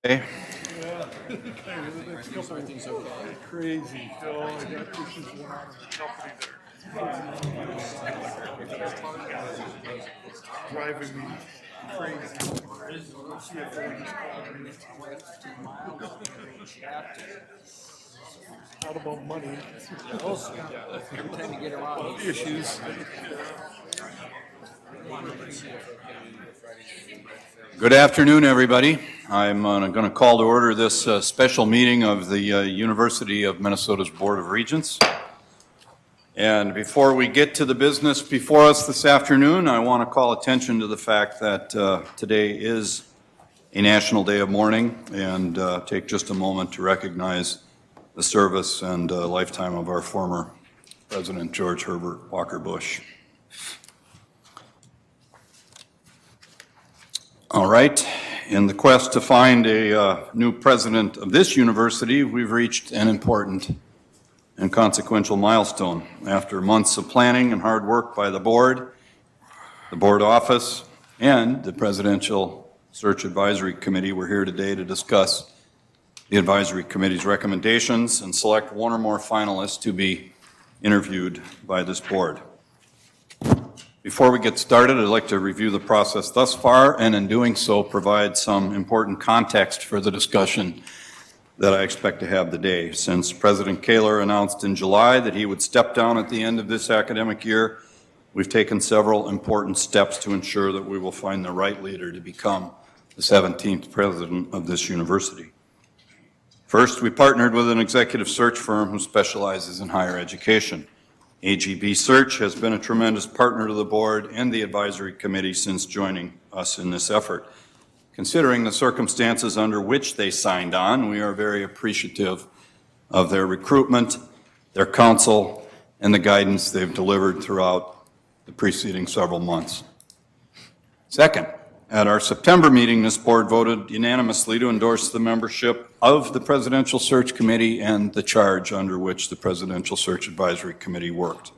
Okay. Yeah, that's a couple crazy. Oh, I got this is one out of the company there. Driving me crazy. Not about money. Every time you get around, About issues. Good afternoon, everybody. I'm going to call to order this special meeting of the University of Minnesota's Board of Regents. And before we get to the business before us this afternoon, I want to call attention to the fact that today is a National Day of Mourning, and take just a moment to recognize the service and lifetime of our former President George Herbert Walker Bush. All right, in the quest to find a new president of this university, we've reached an important and consequential milestone. After months of planning and hard work by the board office, and the Presidential Search Advisory Committee, we're here today to discuss the advisory committee's recommendations and select one or more finalists to be interviewed by this board. Before we get started, I'd like to review the process thus far, and in doing so, provide some important context for the discussion that I expect to have today. Since President Kaler announced in July that he would step down at the end of this academic year, we've taken several important steps to ensure that we will find the right leader to become the 17th president of this university. First, we partnered with an executive search firm who specializes in higher education. AGB Search has been a tremendous partner to the board and the advisory committee since joining us in this effort. Considering the circumstances under which they signed on, we are very appreciative of their recruitment, their counsel, and the guidance they've delivered throughout the preceding several months. Second, at our September meeting, this board voted unanimously to endorse the membership of the Presidential Search Committee and the charge under which the Presidential Search Advisory Committee worked.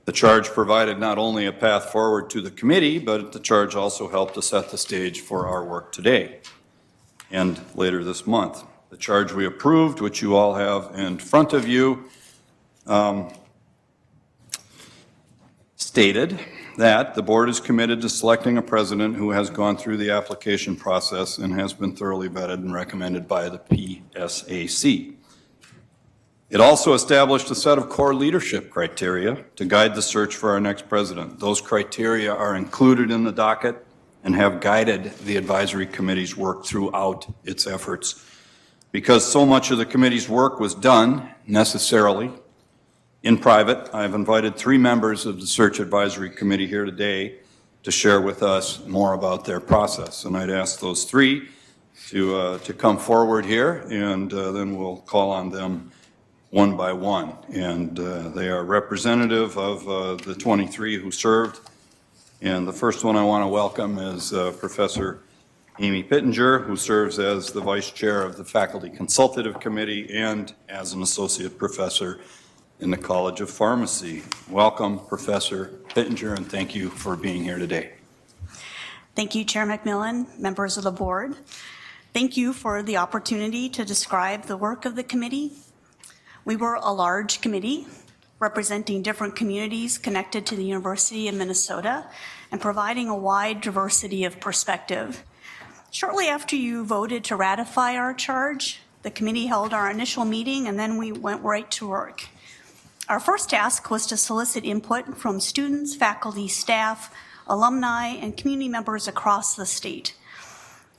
The charge provided not only a path forward to the committee, but the charge also helped to set the stage for our work today and later this month. The charge we approved, which you all have in front of you, stated that the board is committed to selecting a president who has gone through the application process and has been thoroughly vetted and recommended by the PSAC. It also established a set of core leadership criteria to guide the search for our next president. Those criteria are included in the docket and have guided the advisory committee's work throughout its efforts. Because so much of the committee's work was done necessarily in private, I've invited 3 members of the Search Advisory Committee here today to share with us more about their process. And I'd ask those 3 to come forward here, and then we'll call on them one by one. And they are representative of the 23 who served. And the first one I want to welcome is Professor Amy Pittenger, who serves as the Vice Chair of the Faculty Consultative Committee and as an Associate Professor in the College of Pharmacy. Welcome, Professor Pittenger, and thank you for being here today. Thank you, Chair McMillan, members of the board. Thank you for the opportunity to describe the work of the committee. We were a large committee representing different communities connected to the University of Minnesota and providing a wide diversity of perspective. Shortly after you voted to ratify our charge, the committee held our initial meeting, and then we went right to work. Our first task was to solicit input from students, faculty, staff, alumni, and community members across the state.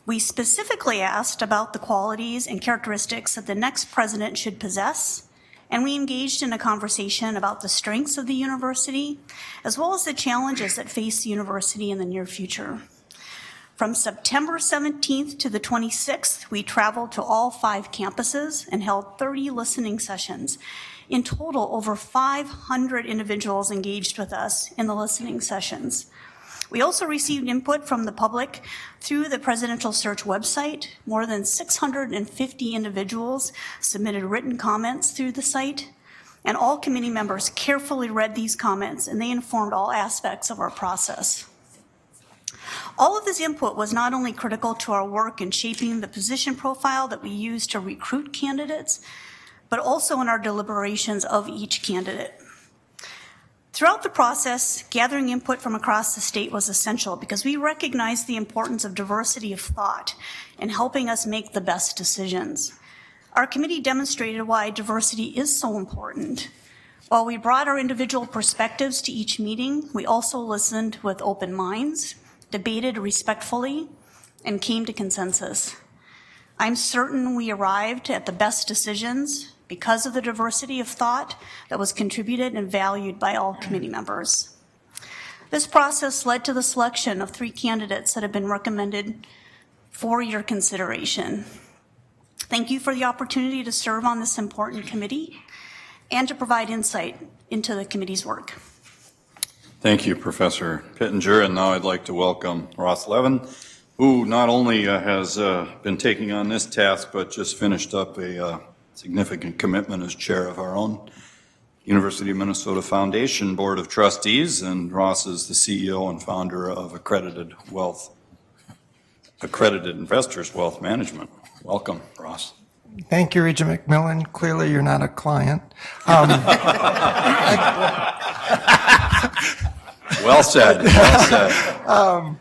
We specifically asked about the qualities and characteristics that the next president should possess, and we engaged in a conversation about the strengths of the university, as well as the challenges that face the university in the near future. From September 17th to the 26th, we traveled to all 5 campuses and held 30 listening sessions. In total, over 500 individuals engaged with us in the listening sessions. We also received input from the public through the Presidential Search website. More than 650 individuals submitted written comments through the site, and all committee members carefully read these comments, and they informed all aspects of our process. All of this input was not only critical to our work in shaping the position profile that we use to recruit candidates, but also in our deliberations of each candidate. Throughout the process, gathering input from across the state was essential because we recognized the importance of diversity of thought in helping us make the best decisions. Our committee demonstrated why diversity is so important. While we brought our individual perspectives to each meeting, we also listened with open minds, debated respectfully, and came to consensus. I'm certain we arrived at the best decisions because of the diversity of thought that was contributed and valued by all committee members. This process led to the selection of 3 candidates that have been recommended for your consideration. Thank you for the opportunity to serve on this important committee and to provide insight into the committee's work. Thank you, Professor Pittenger. And now I'd like to welcome Ross Levin, who not only has been taking on this task, but just finished up a significant commitment as chair of our own University of Minnesota Foundation Board of Trustees. And Ross is the CEO and founder of Accredited Investors Wealth Management. Welcome, Ross. Thank you, Regent McMillan. Clearly, you're not a client. Well said. Well said.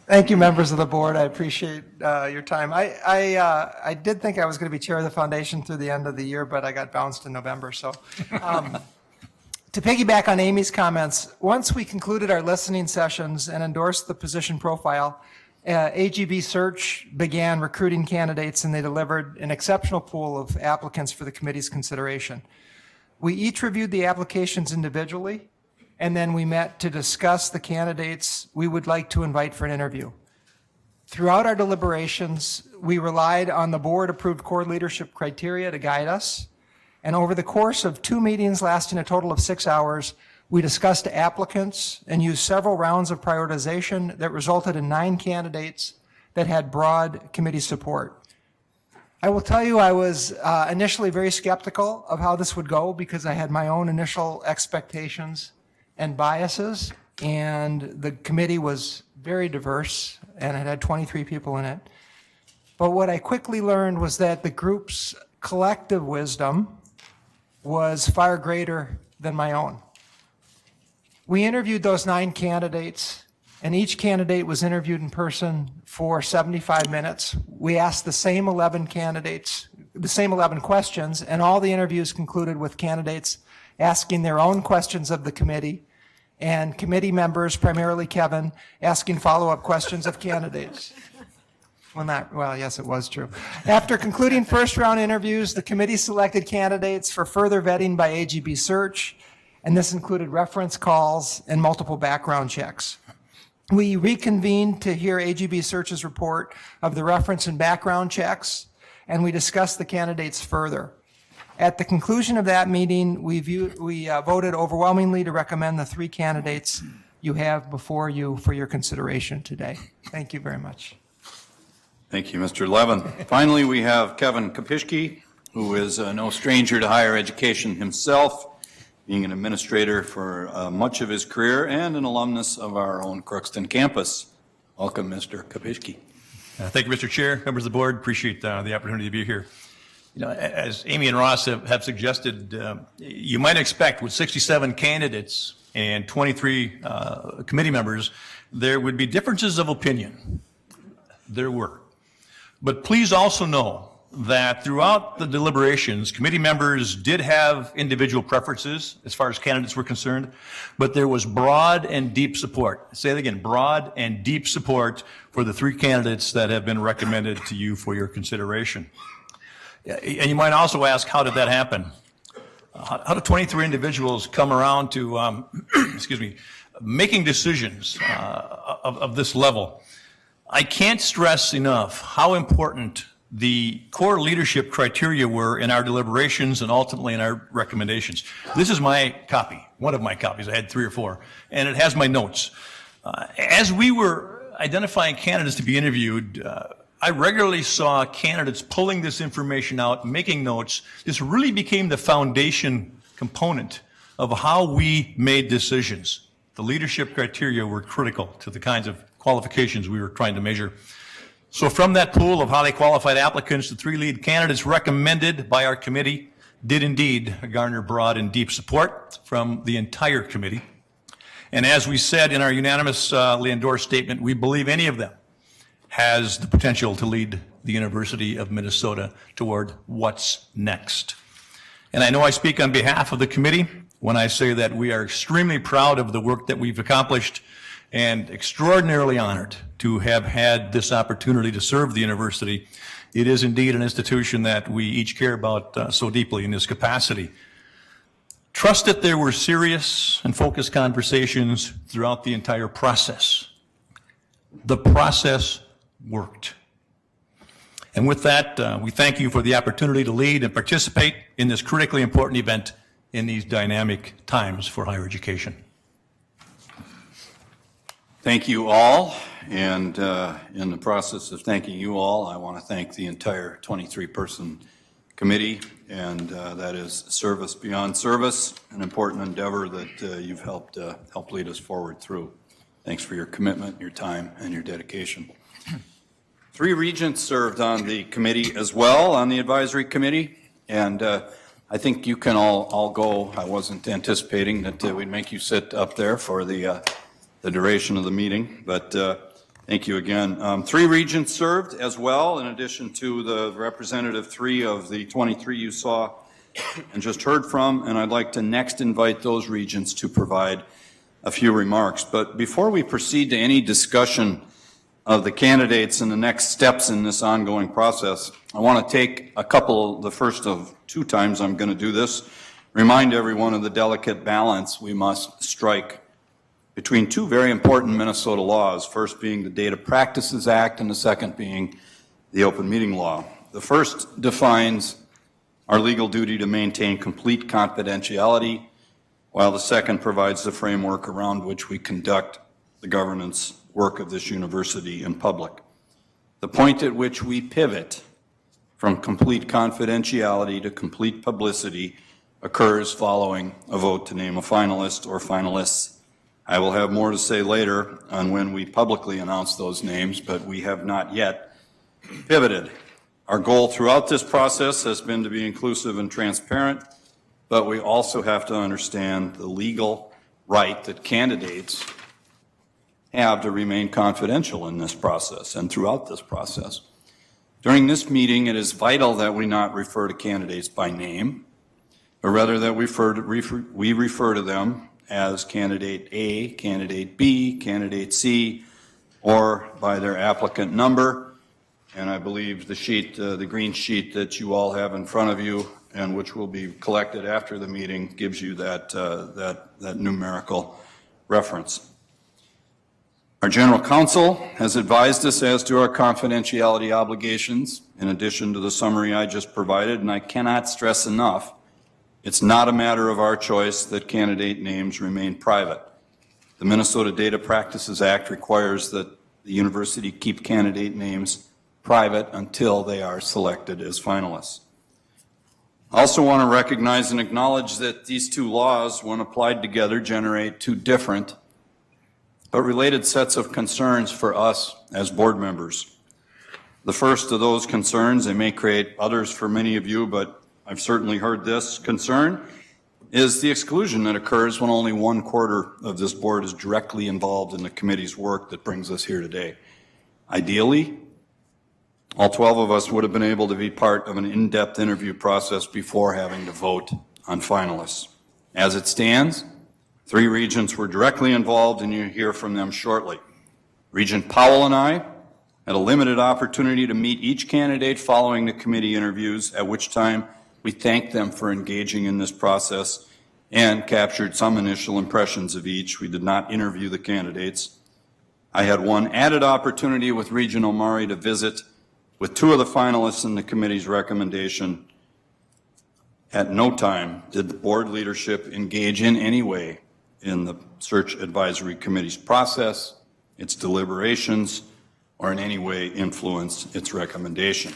Thank you, members of the board. I appreciate your time. I did think I was going to be chair of the foundation through the end of the year, but I got bounced in November. So to piggyback on Amy's comments, once we concluded our listening sessions and endorsed the position profile, AGB Search began recruiting candidates, and they delivered an exceptional pool of applicants for the committee's consideration. We each reviewed the applications individually, and then we met to discuss the candidates we would like to invite for an interview. Throughout our deliberations, we relied on the board-approved core leadership criteria to guide us, and over the course of 2 meetings lasting a total of 6 hours, we discussed applicants and used several rounds of prioritization that resulted in 9 candidates that had broad committee support. I will tell you I was initially very skeptical of how this would go because I had my own initial expectations and biases, and the committee was very diverse, and it had 23 people in it. But what I quickly learned was that the group's collective wisdom was far greater than my own. We interviewed those 9 candidates, and each candidate was interviewed in person for 75 minutes. We asked the same 11 candidates, the same 11 questions, and all the interviews concluded with candidates asking their own questions of the committee, and committee members, primarily Kevin, asking follow-up questions of candidates. Well, yes, it was true. After concluding first-round interviews, the committee selected candidates for further vetting by AGB Search, and this included reference calls and multiple background checks. We reconvened to hear AGB Search's report of the reference and background checks, and we discussed the candidates further. At the conclusion of that meeting, we voted overwhelmingly to recommend the 3 candidates you have before you for your consideration today. Thank you very much. Thank you, Mr. Levin. Finally, we have Kevin Kopishki, who is no stranger to higher education himself, being an administrator for much of his career and an alumnus of our own Crookston campus. Welcome, Mr. Kopishki. Thank you, Mr. Chair, members of the board. Appreciate the opportunity to be here. You know, as Amy and Ross have suggested, you might expect with 67 candidates and 23 committee members, there would be differences of opinion. There were. But please also know that throughout the deliberations, committee members did have individual preferences as far as candidates were concerned, but there was broad and deep support. Say it again, broad and deep support for the 3 candidates that have been recommended to you for your consideration. And you might also ask, how did that happen? How do 23 individuals come around to, making decisions of this level? I can't stress enough how important the core leadership criteria were in our deliberations and ultimately in our recommendations. This is my copy, one of my copies. I had 3 or 4, and it has my notes. As we were identifying candidates to be interviewed, I regularly saw candidates pulling this information out, making notes. This really became the foundation component of how we made decisions. The leadership criteria were critical to the kinds of qualifications we were trying to measure. So from that pool of highly qualified applicants, the 3 lead candidates recommended by our committee did indeed garner broad and deep support from the entire committee. And as we said in our unanimously endorsed statement, we believe any of them has the potential to lead the University of Minnesota toward what's next. And I know I speak on behalf of the committee when I say that we are extremely proud of the work that we've accomplished and extraordinarily honored to have had this opportunity to serve the university. It is indeed an institution that we each care about so deeply in this capacity. Trust that there were serious and focused conversations throughout the entire process. The process worked. And with that, we thank you for the opportunity to lead and participate in this critically important event in these dynamic times for higher education. Thank you all, and in the process of thanking you all, I want to thank the entire 23-person committee, and that is service beyond service, an important endeavor that you've helped lead us forward through. Thanks for your commitment, your time, and your dedication. 3 regents served on the committee as well, on the advisory committee, and I think you can all go. I wasn't anticipating that we'd make you sit up there for the duration of the meeting, but thank you again. 3 regents served as well, in addition to the representative 3 of the 23 you saw and just heard from, and I'd like to next invite those regents to provide a few remarks. But before we proceed to any discussion of the candidates and the next steps in this ongoing process, I want to take the first of 2 times I'm going to do this, remind everyone of the delicate balance we must strike between 2 very important Minnesota laws, first being the Data Practices Act and the second being the Open Meeting Law. The first defines our legal duty to maintain complete confidentiality, while the second provides the framework around which we conduct the governance work of this university in public. The point at which we pivot from complete confidentiality to complete publicity occurs following a vote to name a finalist or finalists. I will have more to say later on when we publicly announce those names, but we have not yet pivoted. Our goal throughout this process has been to be inclusive and transparent, but we also have to understand the legal right that candidates have to remain confidential in this process and throughout this process. During this meeting, it is vital that we not refer to candidates by name, but rather that we refer to them as candidate A, candidate B, candidate C, or by their applicant number. And I believe the sheet, the green sheet that you all have in front of you, and which will be collected after the meeting, gives you that numerical reference. Our general counsel has advised us as to our confidentiality obligations, in addition to the summary I just provided, and I cannot stress enough, it's not a matter of our choice that candidate names remain private. The Minnesota Data Practices Act requires that the university keep candidate names private until they are selected as finalists. I also want to recognize and acknowledge that these 2 laws, when applied together, generate 2 different but related sets of concerns for us as board members. The first of those concerns, they may create others for many of you, but I've certainly heard this concern, is the exclusion that occurs when only 1/4 of this board is directly involved in the committee's work that brings us here today. Ideally, all 12 of us would have been able to be part of an in-depth interview process before having to vote on finalists. As it stands, 3 regents were directly involved, and you'll hear from them shortly. Regent Powell and I had a limited opportunity to meet each candidate following the committee interviews, at which time we thanked them for engaging in this process and captured some initial impressions of each. We did not interview the candidates. I had one added opportunity with Regent Omari to visit with 2 of the finalists in the committee's recommendation. At no time did the board leadership engage in any way in the search advisory committee's process, its deliberations, or in any way influence its recommendation.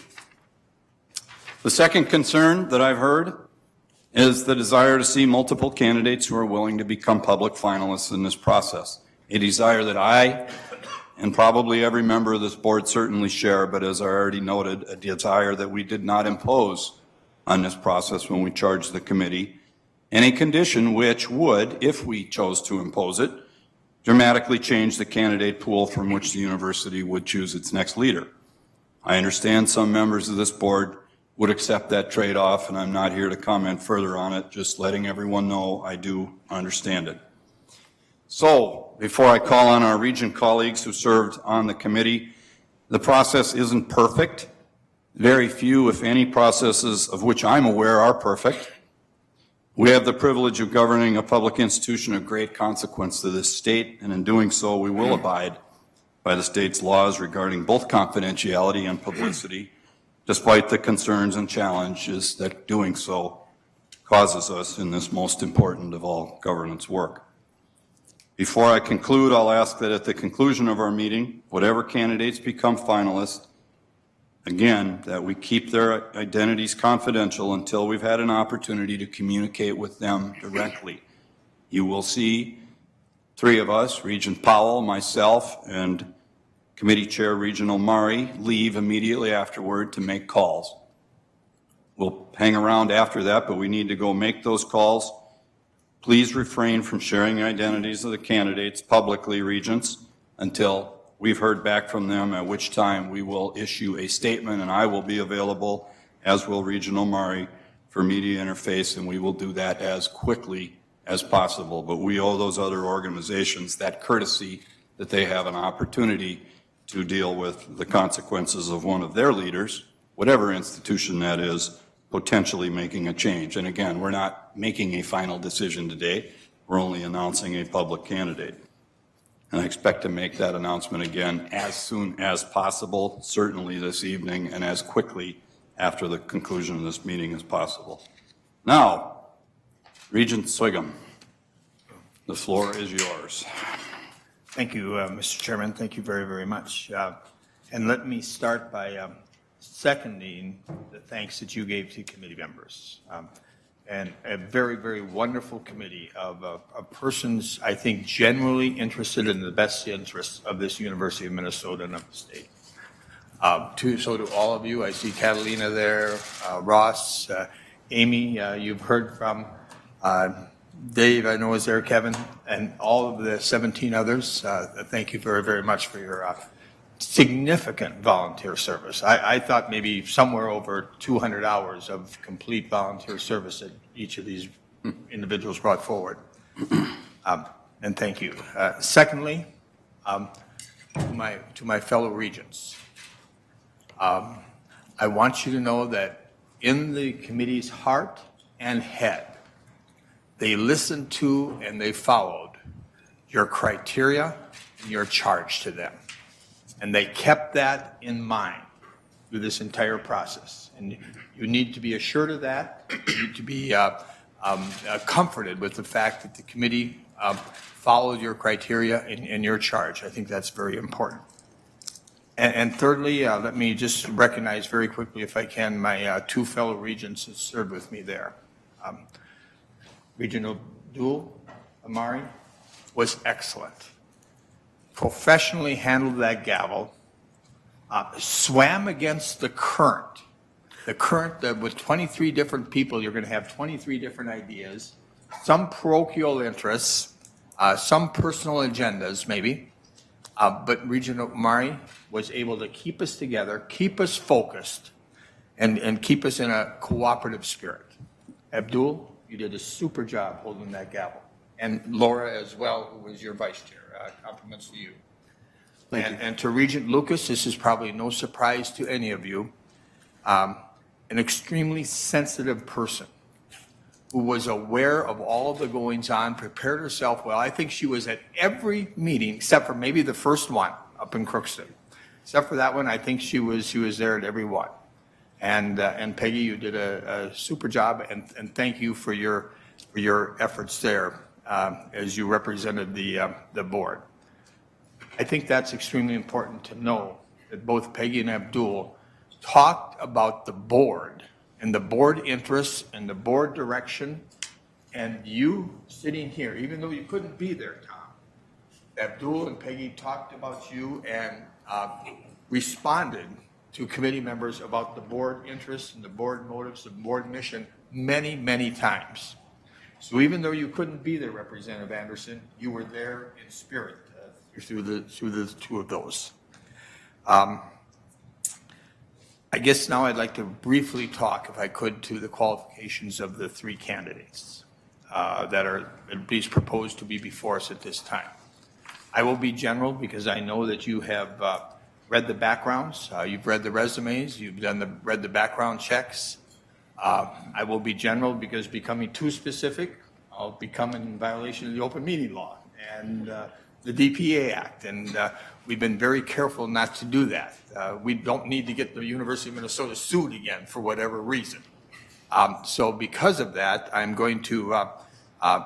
The second concern that I've heard is the desire to see multiple candidates who are willing to become public finalists in this process, a desire that I and probably every member of this board certainly share, but as I already noted, a desire that we did not impose on this process when we charged the committee, and a condition which would, if we chose to impose it, dramatically change the candidate pool from which the university would choose its next leader. I understand some members of this board would accept that trade-off, and I'm not here to comment further on it, just letting everyone know I do understand it. So, before I call on our Regent colleagues who served on the committee, the process isn't perfect. Very few, if any, processes of which I'm aware are perfect. We have the privilege of governing a public institution of great consequence to this state, and in doing so, we will abide by the state's laws regarding both confidentiality and publicity, despite the concerns and challenges that doing so causes us in this most important of all governance work. Before I conclude, I'll ask that at the conclusion of our meeting, whatever candidates become finalists, again, that we keep their identities confidential until we've had an opportunity to communicate with them directly. You will see three of us, Regent Powell, myself, and Committee Chair Regent Omari, leave immediately afterward to make calls. We'll hang around after that, but we need to go make those calls. Please refrain from sharing the identities of the candidates publicly, Regents, until we've heard back from them, at which time we will issue a statement, and I will be available, as will Regent Omari, for media interface, and we will do that as quickly as possible. But we owe those other organizations that courtesy that they have an opportunity to deal with the consequences of one of their leaders, whatever institution that is, potentially making a change. And again, we're not making a final decision today. We're only announcing a public candidate. And I expect to make that announcement again as soon as possible, certainly this evening, and as quickly after the conclusion of this meeting as possible. Now, Regent Swigum, the floor is yours. Thank you, Mr. Chairman. Thank you very, very much. And let me start by seconding the thanks that you gave to committee members. And a very, very wonderful committee of persons, I think, genuinely interested in the best interests of this University of Minnesota and of the state. So to all of you, I see Catalina there, Ross, Amy, you've heard from, Dave, I know is there, Kevin, and all of the 17 others. Thank you very, very much for your significant volunteer service. I thought maybe somewhere over 200 hours of complete volunteer service that each of these individuals brought forward. And thank you. Secondly, to my fellow regents, I want you to know that in the committee's heart and head, they listened to and they followed your criteria and your charge to them. And they kept that in mind through this entire process. And you need to be assured of that. You need to be comforted with the fact that the committee followed your criteria and your charge. I think that's very important. And thirdly, let me just recognize very quickly, if I can, my two fellow regents that served with me there. Regent Abdul Amari was excellent. Professionally handled that gavel, swam against the current that with 23 different people, you're going to have 23 different ideas, some parochial interests, some personal agendas maybe, but Regent Omari was able to keep us together, keep us focused, and keep us in a cooperative spirit. Abdul, you did a super job holding that gavel. And Laura as well, who was your vice chair. Compliments to you. And to Regent Lucas, this is probably no surprise to any of you, an extremely sensitive person who was aware of all of the goings on, prepared herself well. I think she was at every meeting except for maybe the first one up in Crookston. Except for that one, I think she was there at every one. And Peggy, you did a super job, and thank you for your efforts there as you represented the board. I think that's extremely important to know that both Peggy and Abdul talked about the board and the board interests and the board direction, and you sitting here, even though you couldn't be there, Tom, Abdul and Peggy talked about you and responded to committee members about the board interests and the board motives, the board mission many, many times. So even though you couldn't be there, Representative Anderson, you were there in spirit through the two of those. I guess now I'd like to briefly talk, if I could, to the qualifications of the three candidates that are at least proposed to be before us at this time. I will be general because I know that you have read the backgrounds, you've read the resumes, you've read the background checks. I will be general because becoming too specific, I'll become in violation of the open meeting law and the DPA Act, and we've been very careful not to do that. We don't need to get the University of Minnesota sued again for whatever reason. So because of that, I'm going to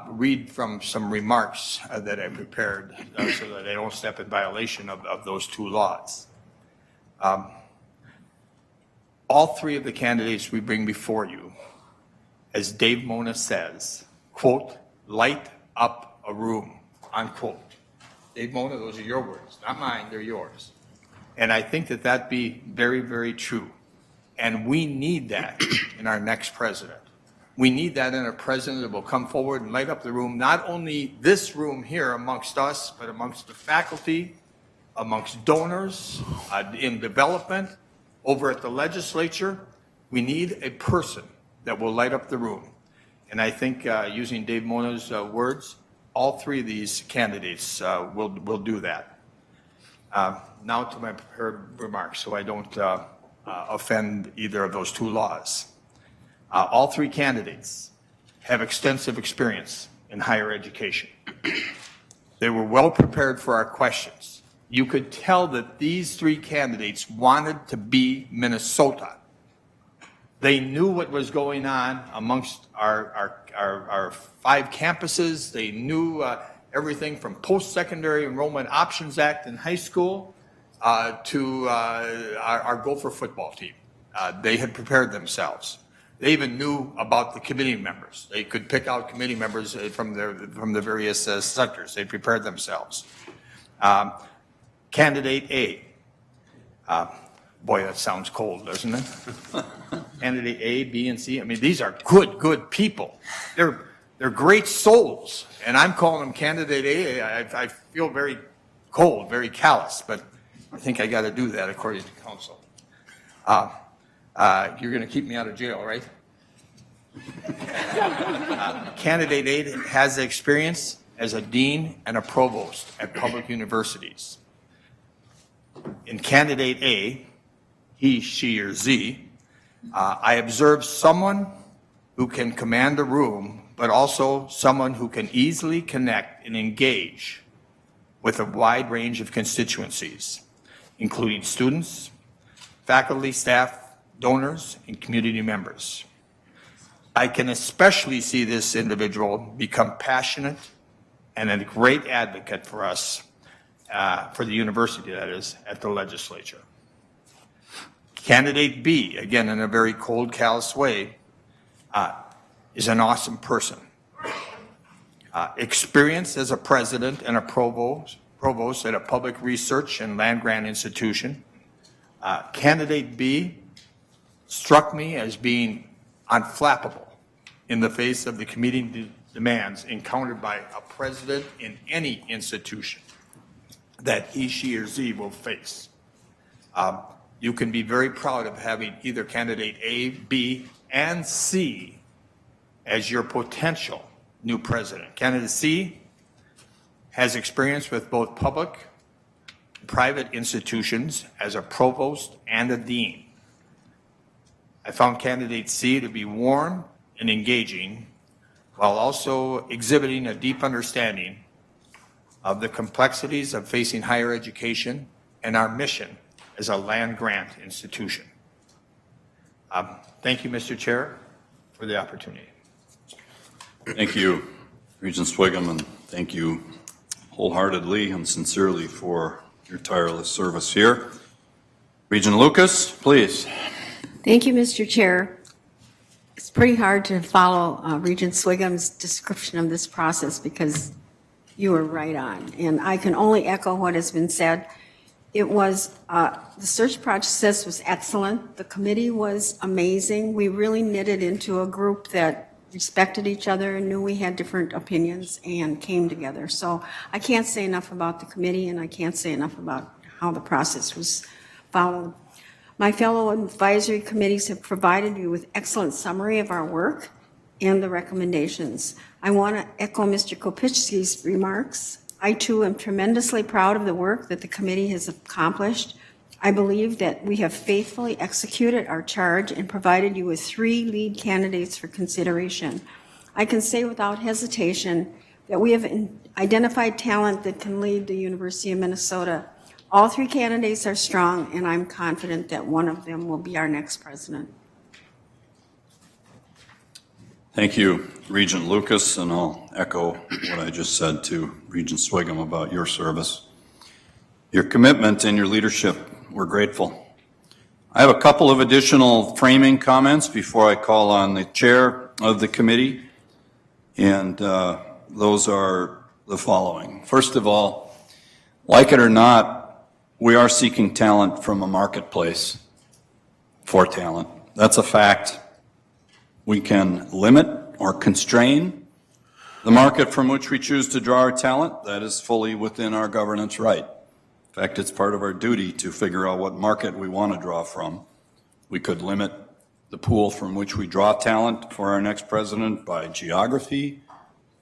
read from some remarks that I prepared so that I don't step in violation of those two laws. All three of the candidates we bring before you, as Dave Mona says, quote, light up a room, unquote. Dave Mona, those are your words, not mine, they're yours. And I think that that be very, very true. And we need that in our next president. We need that in a president that will come forward and light up the room, not only this room here amongst us, but amongst the faculty, amongst donors, in development, over at the legislature. We need a person that will light up the room. And I think using Dave Mona's words, all three of these candidates will do that. Now to my prepared remarks, so I don't offend either of those two laws. All three candidates have extensive experience in higher education. They were well prepared for our questions. You could tell that these three candidates wanted to be Minnesota. They knew what was going on amongst our 5 campuses. They knew everything from Post-Secondary Enrollment Options Act in high school to our Gopher football team. They had prepared themselves. They even knew about the committee members. They could pick out committee members from the various sectors. They prepared themselves. Candidate A. Boy, that sounds cold, doesn't it? Candidate A, B, and C. I mean, these are good people. They're great souls, and I'm calling them Candidate A. I feel very cold, very callous, but I think I got to do that according to council. You're going to keep me out of jail, right? Candidate A has experience as a dean and a provost at public universities. In Candidate A, he, she, or Z, I observed someone who can command a room, but also someone who can easily connect and engage with a wide range of constituencies, including students, faculty, staff, donors, and community members. I can especially see this individual become passionate and a great advocate for us, for the university, that is, at the legislature. Candidate B, again in a very cold, callous way, is an awesome person. Experience as a president and a provost at a public research and land grant institution. Candidate B struck me as being unflappable in the face of the committee demands encountered by a president in any institution that he, she, or Z will face. You can be very proud of having either candidate A, B, and C as your potential new president. Candidate C has experience with both public and private institutions as a provost and a dean. I found candidate C to be warm and engaging while also exhibiting a deep understanding of the complexities of facing higher education and our mission as a land grant institution. Thank you, Mr. Chair, for the opportunity. Thank you, Regent Swigum, and thank you wholeheartedly and sincerely for your tireless service here. Regent Lucas, please. Thank you, Mr. Chair. It's pretty hard to follow Regent Swigum's description of this process because You were right on, and I can only echo what has been said. It was, the search process was excellent. The committee was amazing. We really knitted into a group that respected each other and knew we had different opinions and came together. So I can't say enough about the committee, and I can't say enough about how the process was followed. My fellow advisory committees have provided you with excellent summary of our work and the recommendations. I want to echo Mr. Kopitsky's remarks. I too am tremendously proud of the work that the committee has accomplished. I believe that we have faithfully executed our charge and provided you with 3 lead candidates for consideration. I can say without hesitation that we have identified talent that can lead the University of Minnesota. All 3 candidates are strong, and I'm confident that one of them will be our next president. Thank you, Regent Lucas, and I'll echo what I just said to Regent Swigum about your service. Your commitment and your leadership, we're grateful. I have a couple of additional framing comments before I call on the chair of the committee, and those are the following. First of all, like it or not, we are seeking talent from a marketplace for talent. That's a fact. We can limit or constrain the market from which we choose to draw our talent. That is fully within our governance right. In fact, it's part of our duty to figure out what market we want to draw from. We could limit the pool from which we draw talent for our next president by geography,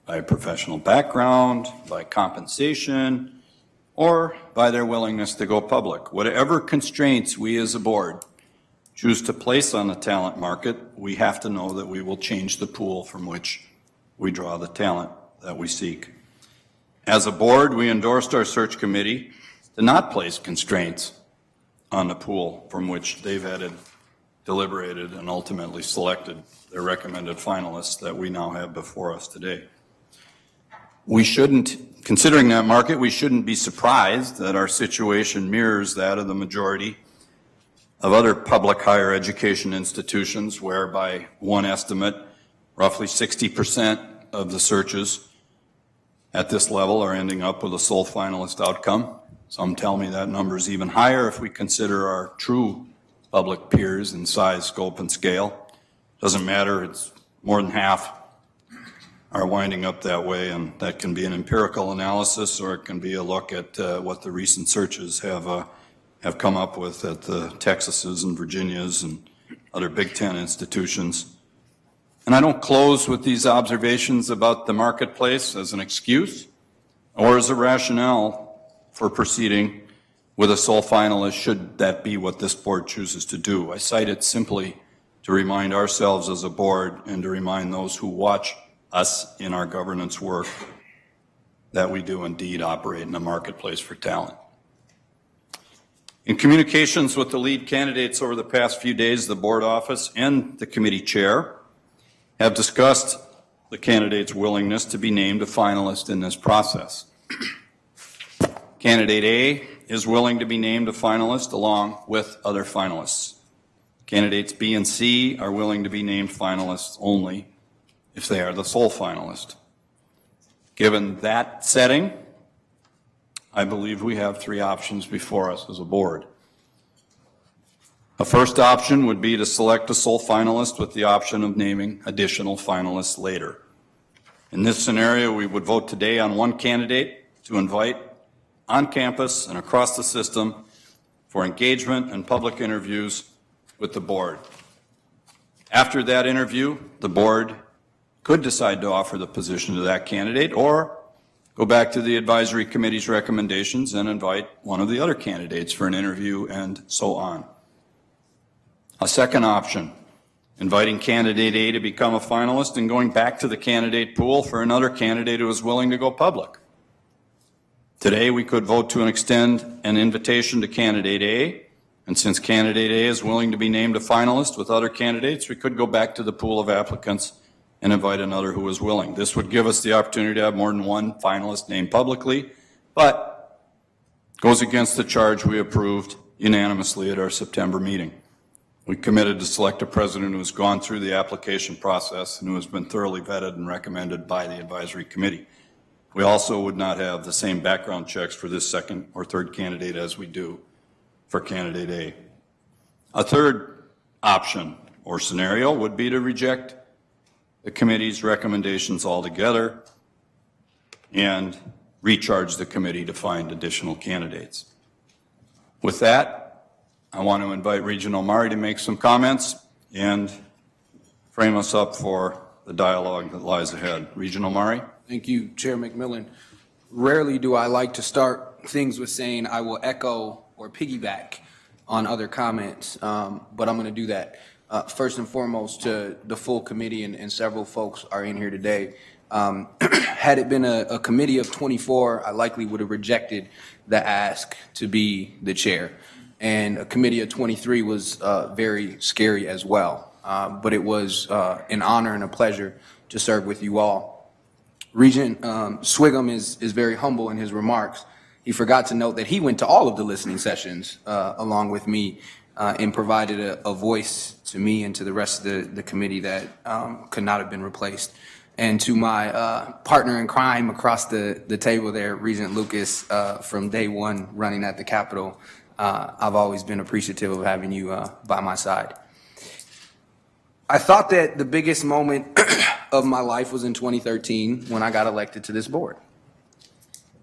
by professional background, by compensation, or by their willingness to go public. Whatever constraints we as a board choose to place on the talent market, we have to know that we will change the pool from which we draw the talent that we seek. As a board, we endorsed our search committee to not place constraints on the pool from which they've vetted, deliberated, and ultimately selected their recommended finalists that we now have before us today. We shouldn't, considering that market, we shouldn't be surprised that our situation mirrors that of the majority of other public higher education institutions, where by one estimate, roughly 60% of the searches at this level are ending up with a sole finalist outcome. Some tell me that number is even higher if we consider our true public peers in size, scope, and scale. Doesn't matter, it's more than half are winding up that way, and that can be an empirical analysis, or it can be a look at what the recent searches have come up with at the Texases and Virginias and other Big Ten institutions. And I don't close with these observations about the marketplace as an excuse or as a rationale for proceeding with a sole finalist, should that be what this board chooses to do. I cite it simply to remind ourselves as a board and to remind those who watch us in our governance work that we do indeed operate in a marketplace for talent. In communications with the lead candidates over the past few days, the board office and the committee chair have discussed the candidate's willingness to be named a finalist in this process. Candidate A is willing to be named a finalist along with other finalists. Candidates B and C are willing to be named finalists only if they are the sole finalist. Given that setting, I believe we have 3 options before us as a board. A first option would be to select a sole finalist with the option of naming additional finalists later. In this scenario, we would vote today on one candidate to invite on campus and across the system for engagement and public interviews with the board. After that interview, the board could decide to offer the position to that candidate, or go back to the advisory committee's recommendations and invite one of the other candidates for an interview, and so on. A second option, inviting candidate A to become a finalist and going back to the candidate pool for another candidate who is willing to go public. Today, we could vote to extend an invitation to candidate A, and since candidate A is willing to be named a finalist with other candidates, we could go back to the pool of applicants and invite another who is willing. This would give us the opportunity to have more than one finalist named publicly, but goes against the charge we approved unanimously at our September meeting. We committed to select a president who has gone through the application process and who has been thoroughly vetted and recommended by the advisory committee. We also would not have the same background checks for this second or third candidate as we do for candidate A. A third option or scenario would be to reject the committee's recommendations altogether and recharge the committee to find additional candidates. With that, I want to invite Regent Omari to make some comments and frame us up for the dialogue that lies ahead. Regent Omari? Thank you, Chair McMillan. Rarely do I like to start things with saying I will echo or piggyback on other comments, but I'm going to do that. First and foremost, to the full committee, and several folks are in here today. Had it been a committee of 24, I likely would have rejected the ask to be the chair. And a committee of 23 was very scary as well. But it was an honor and a pleasure to serve with you all. Regent Swigum is very humble in his remarks. He forgot to note that he went to all of the listening sessions along with me and provided a voice to me and to the rest of the committee that could not have been replaced. And to my partner in crime across the table there, Regent Lucas, from day one running at the Capitol, I've always been appreciative of having you by my side. I thought that the biggest moment of my life was in 2013 when I got elected to this board.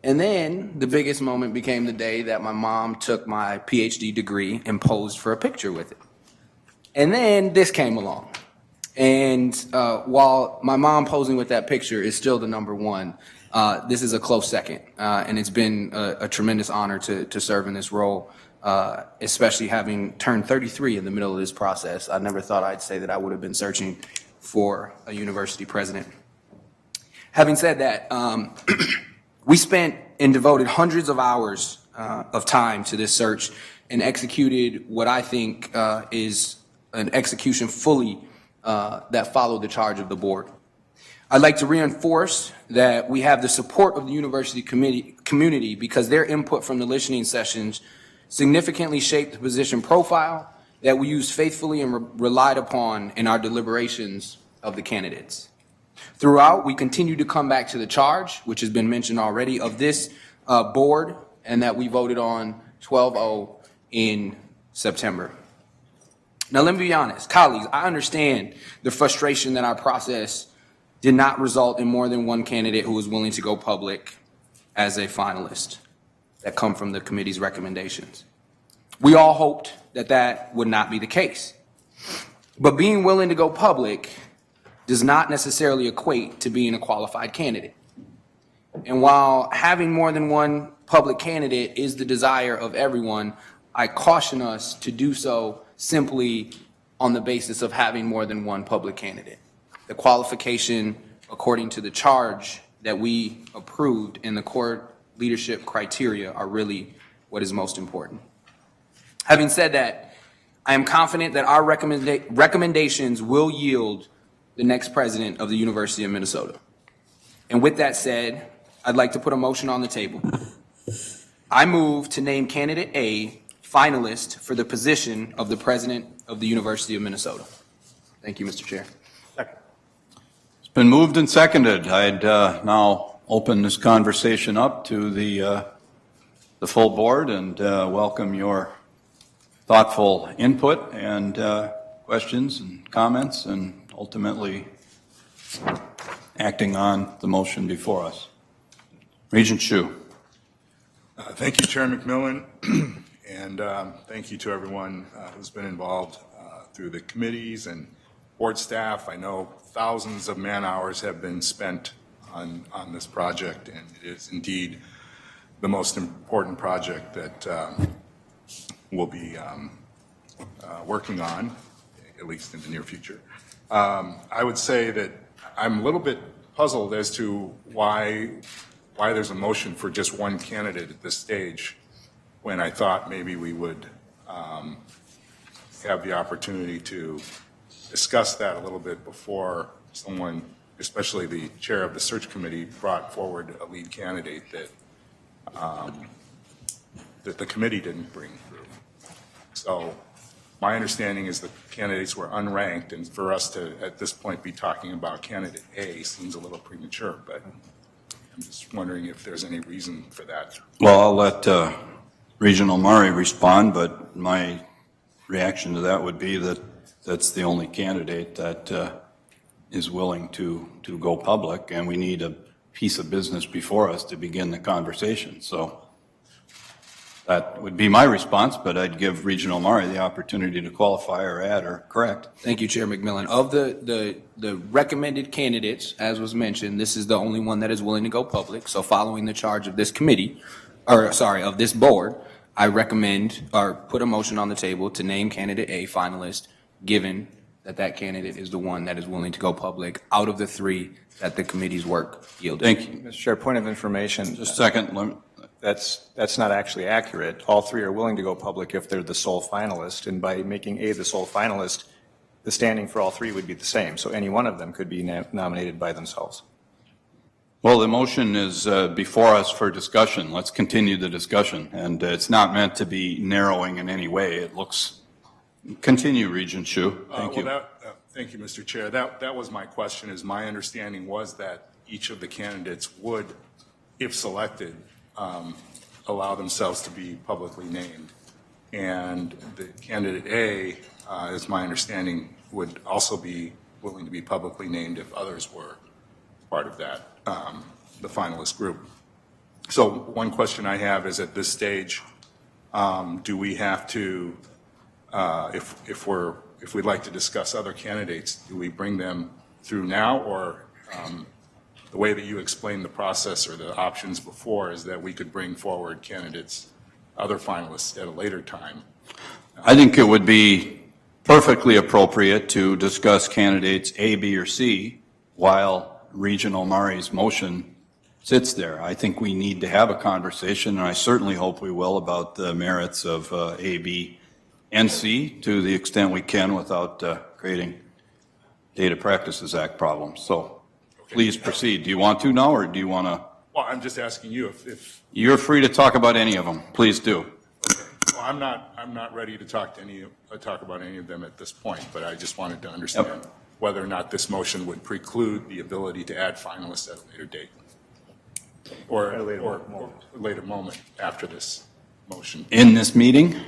And then the biggest moment became the day that my mom took my PhD degree and posed for a picture with it. And then this came along. And while my mom posing with that picture is still the number one, this is a close second. And it's been a tremendous honor to serve in this role, especially having turned 33 in the middle of this process. I never thought I'd say that I would have been searching for a university president. Having said that, we spent and devoted hundreds of hours of time to this search and executed what I think is an execution fully that followed the charge of the board. I'd like to reinforce that we have the support of the university community because their input from the listening sessions significantly shaped the position profile that we used faithfully and relied upon in our deliberations of the candidates. Throughout, we continue to come back to the charge, which has been mentioned already, of this board, and that we voted on 12-0 in September. Now, let me be honest, colleagues, I understand the frustration that our process did not result in more than one candidate who was willing to go public as a finalist that come from the committee's recommendations. We all hoped that that would not be the case. But being willing to go public does not necessarily equate to being a qualified candidate. And while having more than one public candidate is the desire of everyone, I caution us to do so simply on the basis of having more than one public candidate. The qualification, according to the charge that we approved in the core leadership criteria, are really what is most important. Having said that, I am confident that our recommendations will yield the next president of the University of Minnesota. And with that said, I'd like to put a motion on the table. I move to name candidate A finalist for the position of the president of the University of Minnesota. Thank you, Mr. Chair. It's been moved and seconded. I'd now open this conversation up to the full board and welcome your thoughtful input and questions and comments and ultimately acting on the motion before us. Regent Hsu. Thank you, Chair McMillan, and thank you to everyone who's been involved through the committees and board staff. I know thousands of man-hours have been spent on this project, and it is indeed the most important project that we'll be working on, at least in the near future. I would say that I'm a little bit puzzled as to why there's a motion for just one candidate at this stage, when I thought maybe we would have the opportunity to discuss that a little bit before someone, especially the chair of the search committee, brought forward a lead candidate that the committee didn't bring through. So my understanding is the candidates were unranked, and for us to, at this point, be talking about candidate A seems a little premature, but I'm just wondering if there's any reason for that. Well, I'll let Regional Murray respond, but my reaction to that would be that that's the only candidate that is willing to go public, and we need a piece of business before us to begin the conversation. So that would be my response, but I'd give Regional Murray the opportunity to qualify or add or correct. Thank you, Chair McMillan. Of the recommended candidates, as was mentioned, this is the only one that is willing to go public. So following the charge of this committee, of this board, I recommend or put a motion on the table to name candidate A finalist, given that candidate is the one that is willing to go public out of the three that the committee's work yielded. Thank you. Mr. Chair, point of information. Just a second. That's not actually accurate. All three are willing to go public if they're the sole finalist, and by making A the sole finalist, the standing for all three would be the same. So any one of them could be nominated by themselves. Well, the motion is before us for discussion. Let's continue the discussion, and it's not meant to be narrowing in any way. It looks. Continue, Regent Shu. Thank you. Thank you, Mr. Chair. That was my question. Is my understanding was that each of the candidates would, if selected, allow themselves to be publicly named. And the candidate A, as my understanding, would also be willing to be publicly named if others were part of that, the finalist group. So one question I have is, at this stage, do we have to, if we'd like to discuss other candidates, do we bring them through now, or the way that you explained the process or the options before is that we could bring forward candidates, other finalists at a later time? I think it would be perfectly appropriate to discuss candidates A, B, or C while Regional Murray's motion sits there. I think we need to have a conversation, and I certainly hope we will, about the merits of A, B, and C to the extent we can without creating Data Practices Act problems. So please proceed. Do you want to now, or do you want to? Well, I'm just asking you if You're free to talk about any of them. Please do. okay. Well, I'm not ready to talk about any of them at this point, but I just wanted to understand whether or not this motion would preclude the ability to add finalists at a later date, or a later moment after this motion. In this meeting,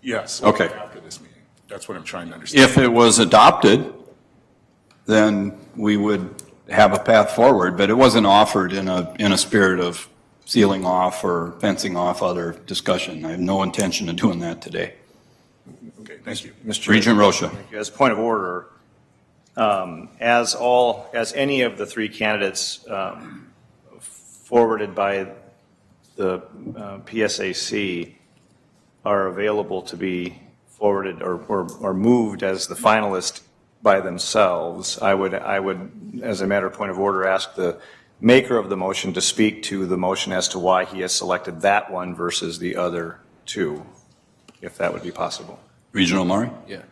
Yes. Okay. After this meeting. That's what I'm trying to understand. if it was adopted, then we would have a path forward, but it wasn't offered in a spirit of sealing off or fencing off other discussion. I have no intention of doing that today. Okay, thank you. Mr. Chair, Regent Rocha. thank you. As a point of order, as any of the three candidates forwarded by the PSAC are available to be forwarded or moved as the finalist by themselves, I would, as a matter of point of order, ask the maker of the motion to speak to the motion as to why he has selected that one versus the other two, if that would be possible. Regional Murray? Yeah.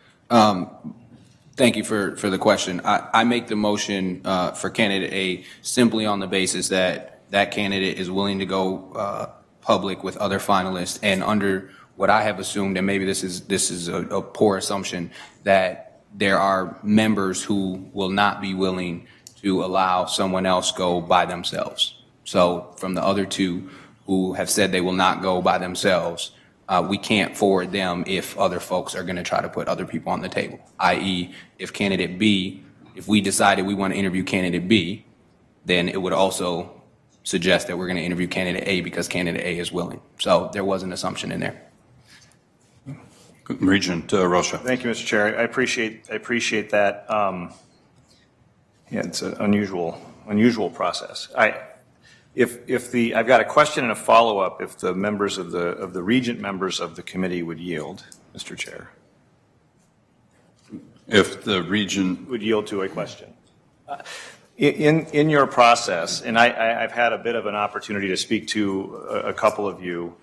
Thank you for the question. I make the motion for candidate A simply on the basis that candidate is willing to go public with other finalists, and under what I have assumed, and maybe this is a poor assumption, that there are members who will not be willing to allow someone else go by themselves. So from the other two who have said they will not go by themselves, we can't forward them if other folks are going to try to put other people on the table, i.e. if candidate B, if we decided we want to interview candidate B, then it would also suggest that we're going to interview candidate A because candidate A is willing. So there was an assumption in there. Regent Rocha. Thank you, Mr. Chair. I appreciate that. Yeah, it's an unusual process. I've got a question and a follow-up. If the members of the Regent members of the committee would yield, Mr. Chair. If the Regent would yield to a question. In your process, and I've had a bit of an opportunity to speak to a couple of you.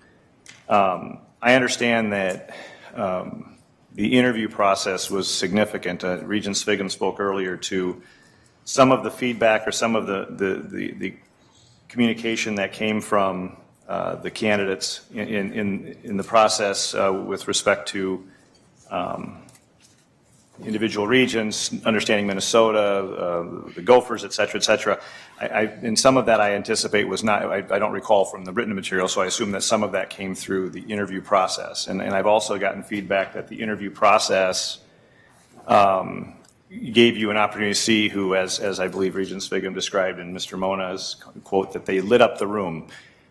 I understand that the interview process was significant. Regent Svigum spoke earlier to some of the feedback or some of the communication that came from the candidates in the process with respect to individual regions, understanding Minnesota, the Gophers, et cetera, et cetera. And some of that I anticipate was not, I don't recall from the written material, so I assume that some of that came through the interview process. And I've also gotten feedback that the interview process gave you an opportunity to see who, as I believe Regent Svigum described in Mr. Mona's quote, that they lit up the room.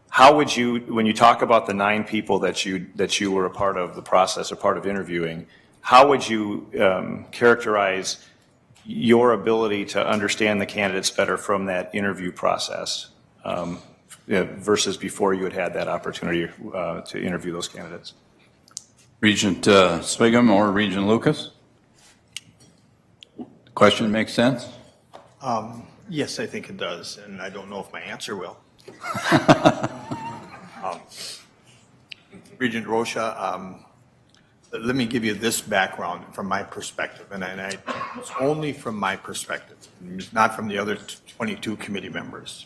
How would you, when you talk about the 9 people that you were a part of the process or part of interviewing, how would you characterize your ability to understand the candidates better from that interview process versus before you had that opportunity to interview those candidates? Regent Swigum or Regent Lucas? Question makes sense? Yes, I think it does, and I don't know if my answer will. Regent Rocha, let me give you this background from my perspective, and it's only from my perspective, not from the other 22 committee members.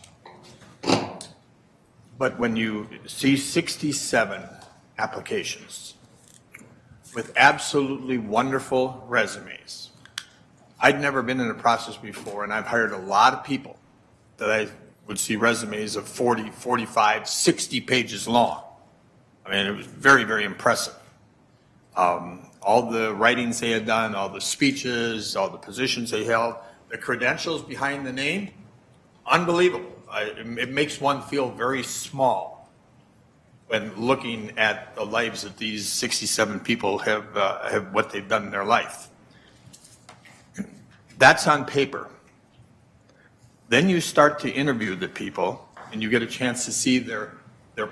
But when you see 67 applications with absolutely wonderful resumes, I'd never been in a process before, and I've hired a lot of people that I would see resumes of 40, 45, 60 pages long. I mean, it was very, very impressive. All the writings they had done, all the speeches, all the positions they held, the credentials behind the name, unbelievable. It makes one feel very small when looking at the lives that these 67 people have what they've done in their life. That's on paper. Then you start to interview the people, and you get a chance to see their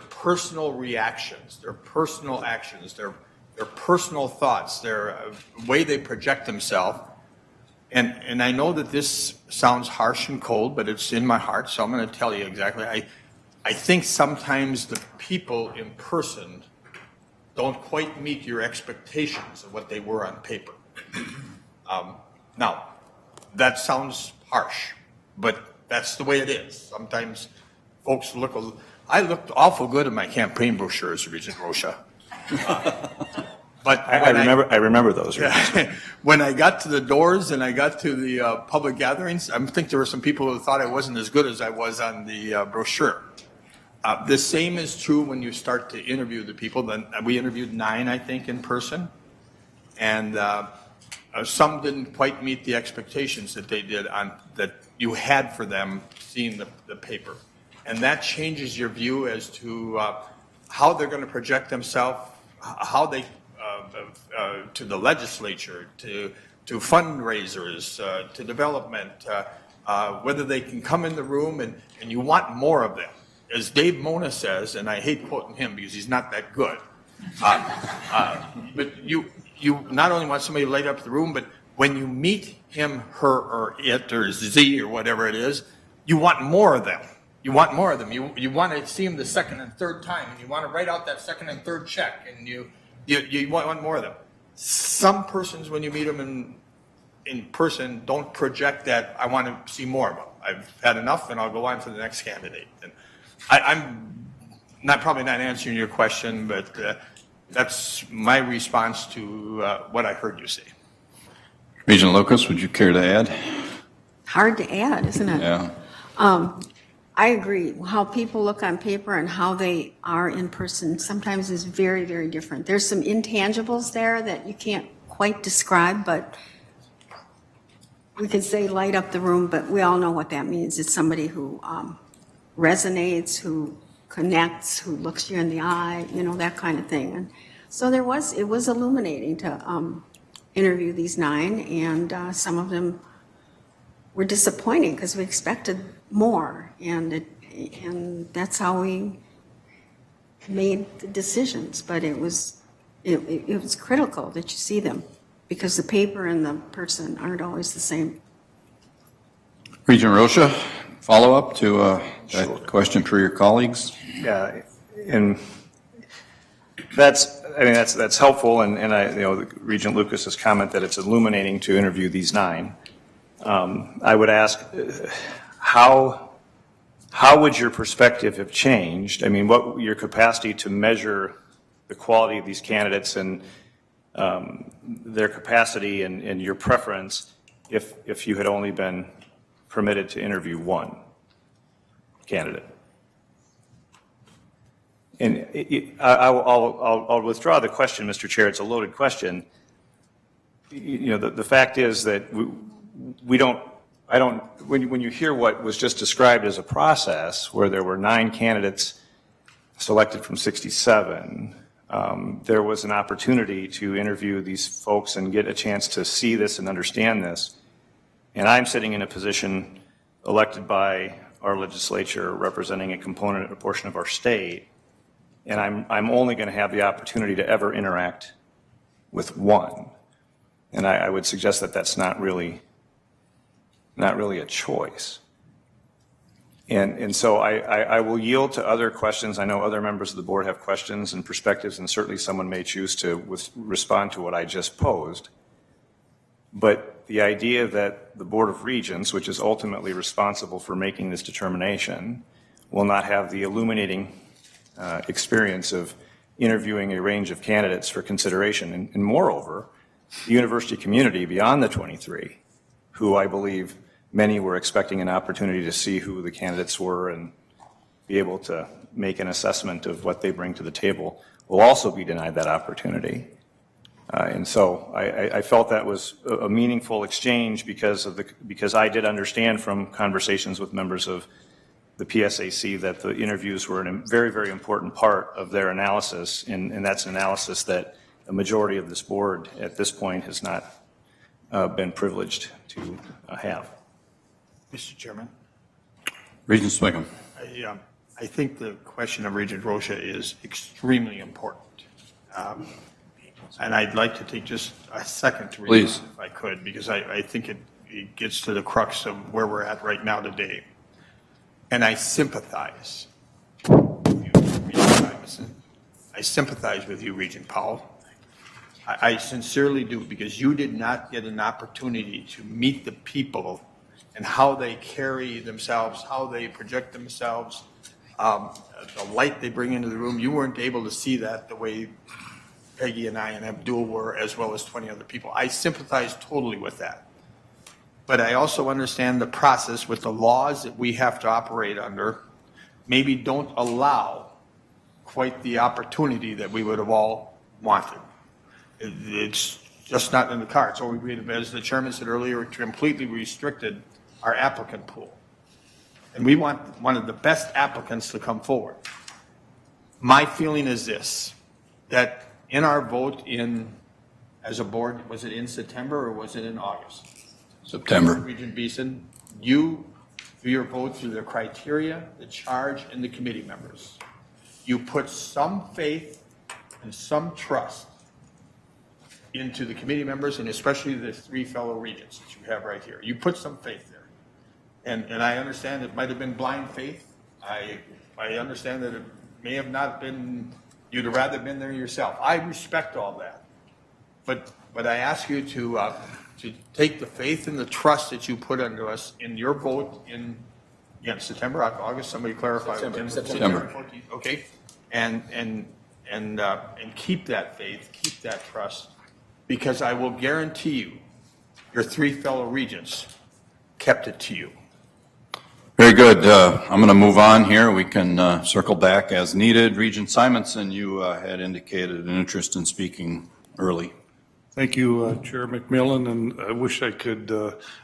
personal reactions, their personal actions, their personal thoughts, their way they project themselves. And I know that this sounds harsh and cold, but it's in my heart, so I'm going to tell you exactly. I think sometimes the people in person don't quite meet your expectations of what they were on paper. Now, that sounds harsh, but that's the way it is. Sometimes folks I looked awful good in my campaign brochures, Regent Rocha. But I remember those. When I got to the doors and I got to the public gatherings, I think there were some people who thought I wasn't as good as I was on the brochure. The same is true when you start to interview the people. Then we interviewed 9, I think, in person, and some didn't quite meet the expectations that they did that you had for them seeing the paper, and that changes your view as to how they're going to project themselves, how they to the legislature, to fundraisers, to development, whether they can come in the room, and you want more of them. As Dave Mona says, and I hate quoting him because he's not that good, but you not only want somebody to light up the room, but when you meet him, her, or it, or Z, or whatever it is, you want more of them. You want more of them. You want to see them the second and third time, and you want to write out that second and third check, and you want more of them. Some persons, when you meet them in person, don't project that, I want to see more of them. I've had enough, and I'll go on to the next candidate. And I'm probably not answering your question, but that's my response to what I heard you say. Regent Lucas, would you care to add? Hard to add, isn't it? Yeah. I agree. How people look on paper and how they are in person sometimes is very, very different. There's some intangibles there that you can't quite describe, but we could say light up the room, but we all know what that means. It's somebody who resonates, who connects, who looks you in the eye, that kind of thing. And so it was illuminating to interview these 9, and some of them were disappointing because we expected more, and that's how we made the decisions. But it was critical that you see them, because the paper and the person aren't always the same. Regent Rocha, follow up to that question for your colleagues. Yeah, and that's helpful, and Regent Lucas's comment that it's illuminating to interview these 9. I would ask, how would your perspective have changed? I mean, what your capacity to measure the quality of these candidates, and their capacity and your preference if you had only been permitted to interview one candidate. And I'll withdraw the question, Mr. Chair. It's a loaded question. The fact is that when you hear what was just described as a process where there were 9 candidates selected from 67, there was an opportunity to interview these folks and get a chance to see this and understand this. And I'm sitting in a position elected by our legislature representing a portion of our state, and I'm only going to have the opportunity to ever interact with one. And I would suggest that that's not really a choice. And so I will yield to other questions. I know other members of the board have questions and perspectives, and certainly someone may choose to respond to what I just posed. But the idea that the Board of Regents, which is ultimately responsible for making this determination, will not have the illuminating experience of interviewing a range of candidates for consideration. And moreover, the university community beyond the 23, who I believe many were expecting an opportunity to see who the candidates were and be able to make an assessment of what they bring to the table, will also be denied that opportunity. And so I felt that was a meaningful exchange because I did understand from conversations with members of the PSAC that the interviews were a very, very important part of their analysis, and that's an analysis that a majority of this board at this point has not been privileged to have. Mr. Chairman, Regent Swiggum. I think the question of Regent Rocha is extremely important. And I'd like to take just a second to read it, if I could, because I think it gets to the crux of where we're at right now today. And I sympathize with you, Regent Simonson. I sympathize with you, Regent Powell. I sincerely do, because you did not get an opportunity to meet the people and how they carry themselves, how they project themselves, the light they bring into the room. You weren't able to see that the way Peggy and I and Abdul were, as well as 20 other people. I sympathize totally with that. But I also understand the process with the laws that we have to operate under maybe don't allow quite the opportunity that we would have all wanted. It's just not in the cards. So we, as the chairman said earlier, completely restricted our applicant pool. And we want one of the best applicants to come forward. My feeling is this, that in our vote as a board, was it in September or was it in August? September. Regent Beeson, you, through your vote, through the criteria, the charge, and the committee members, you put some faith and some trust into the committee members, and especially the 3 fellow regents that you have right here. You put some faith there. And I understand it might have been blind faith. I understand that it may have not been, you'd have rather been there yourself. I respect all that. But I ask you to take the faith and the trust that you put into us in your vote in, again, September, August, somebody clarify. September. 14th, okay. And keep that faith, keep that trust, because I will guarantee you, your 3 fellow regents kept it to you. Very good. I'm going to move on here. We can circle back as needed. Regent Simonson, you had indicated an interest in speaking early. Thank you, Chair McMillan, and I wish I could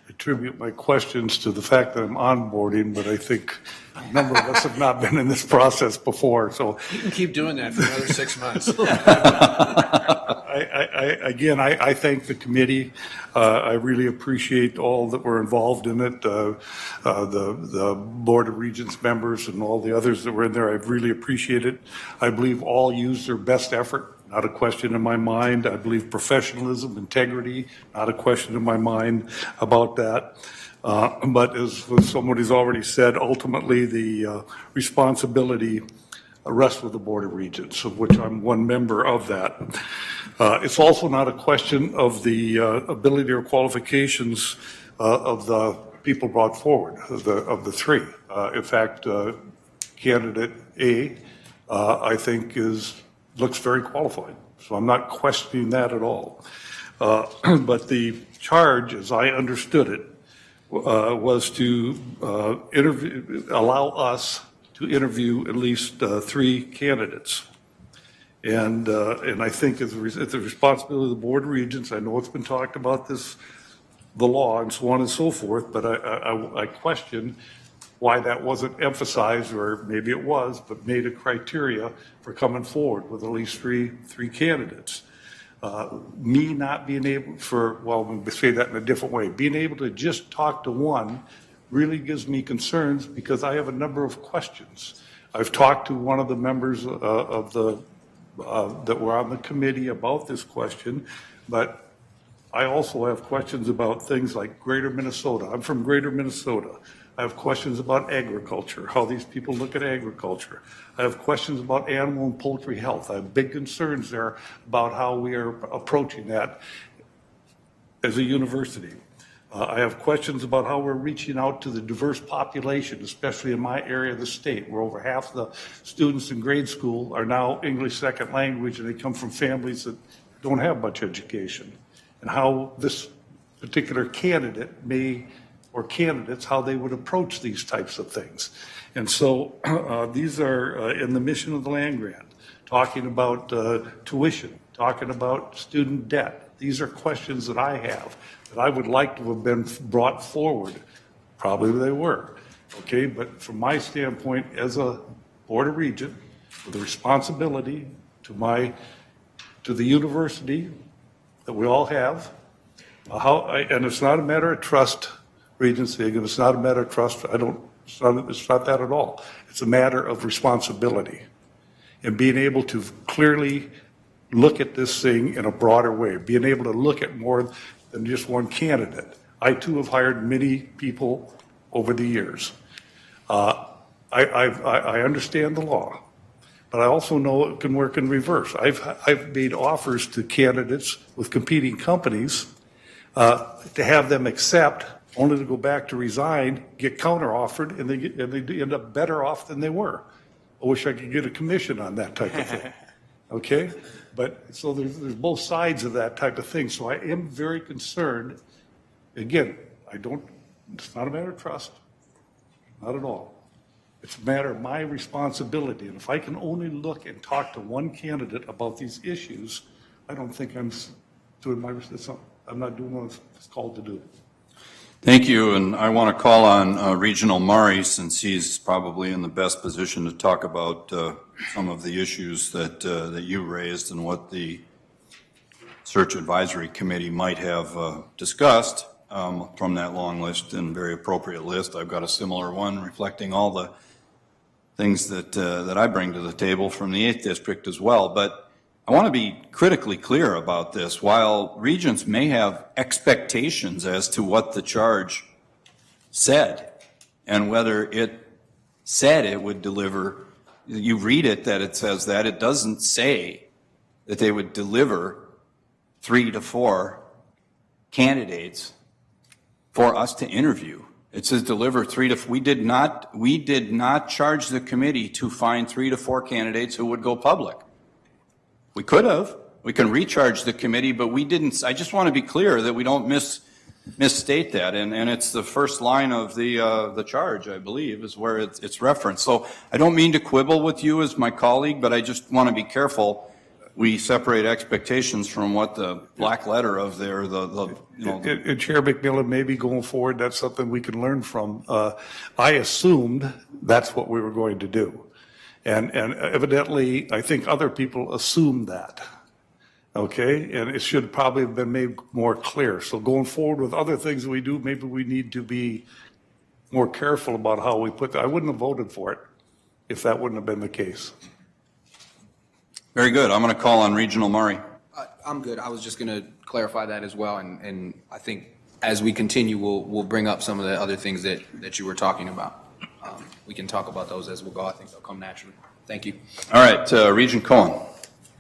attribute my questions to the fact that I'm onboarding, but I think a number of us have not been in this process before, so. You can keep doing that for another 6 months. I thank the committee. I really appreciate all that were involved in it, the Board of Regents members and all the others that were in there. I really appreciate it. I believe all used their best effort. Not a question in my mind. I believe professionalism, integrity, not a question in my mind about that. But as somebody's already said, ultimately the responsibility rests with the Board of Regents, of which I'm one member of that. It's also not a question of the ability or qualifications of the people brought forward, of the 3. In fact, candidate A, I think looks very qualified. So I'm not questioning that at all. But the charge, as I understood it, was to allow us to interview at least 3 candidates. And I think it's the responsibility of the Board of Regents. I know it's been talked about the law and so on and so forth, but I question why that wasn't emphasized, or maybe it was, but made a criteria for coming forward with at least three candidates. Me not being able well, let me say that in a different way, being able to just talk to one really gives me concerns because I have a number of questions. I've talked to one of the members that were on the committee about this question, but I also have questions about things like Greater Minnesota. I'm from Greater Minnesota. I have questions about agriculture, how these people look at agriculture. I have questions about animal and poultry health. I have big concerns there about how we are approaching that as a university. I have questions about how we're reaching out to the diverse population, especially in my area of the state, where over half the students in grade school are now English second language, and they come from families that don't have much education. And how this particular candidate or candidates, how they would approach these types of things. And so these are in the mission of the land grant, talking about tuition, talking about student debt. These are questions that I have that I would like to have been brought forward. Probably they were, okay? But from my standpoint, as a Board of Regent, with a responsibility to the university that we all have, and it's not a matter of trust, Regent Sagan, it's not a matter of trust. It's not that at all. It's a matter of responsibility and being able to clearly look at this thing in a broader way, being able to look at more than just one candidate. I too have hired many people over the years. I understand the law, but I also know it can work in reverse. I've made offers to candidates with competing companies to have them accept, only to go back to resign, get counter-offered, and they end up better off than they were. I wish I could get a commission on that type of thing. Okay? But so there's both sides of that type of thing. So I am very concerned. Again, it's not a matter of trust. Not at all. It's a matter of my responsibility. And if I can only look and talk to one candidate about these issues, I don't think I'm doing I'm not doing what it's called to do. Thank you, and I want to call on Regional Murray, since he's probably in the best position to talk about some of the issues that you raised and what the Search Advisory Committee might have discussed from that long list and very appropriate list. I've got a similar one reflecting all the things that I bring to the table from the 8th District as well. But I want to be critically clear about this. While Regents may have expectations as to what the charge said and whether it said it would deliver, you read it that it says that, it doesn't say that they would deliver 3 to 4 candidates for us to interview. It says deliver 3 to 4. We did not charge the committee to find 3 to 4 candidates who would go public. We could have. We can recharge the committee, but we didn't. I just want to be clear that we don't misstate that. And it's the first line of the charge, I believe, is where it's referenced. So I don't mean to quibble with you as my colleague, but I just want to be careful. We separate expectations from what the black letter of there, And Chair McMillan, maybe going forward, that's something we can learn from. I assumed that's what we were going to do. And evidently, I think other people assumed that, okay? And it should probably have been made more clear. So going forward with other things we do, maybe we need to be more careful about how we put that. I wouldn't have voted for it if that wouldn't have been the case. Very good. I'm going to call on Regional Murray. I'm good. I was just going to clarify that as well, and I think as we continue, we'll bring up some of the other things that you were talking about. We can talk about those as we'll go. I think they'll come naturally. Thank you. All right, Regent Cohen.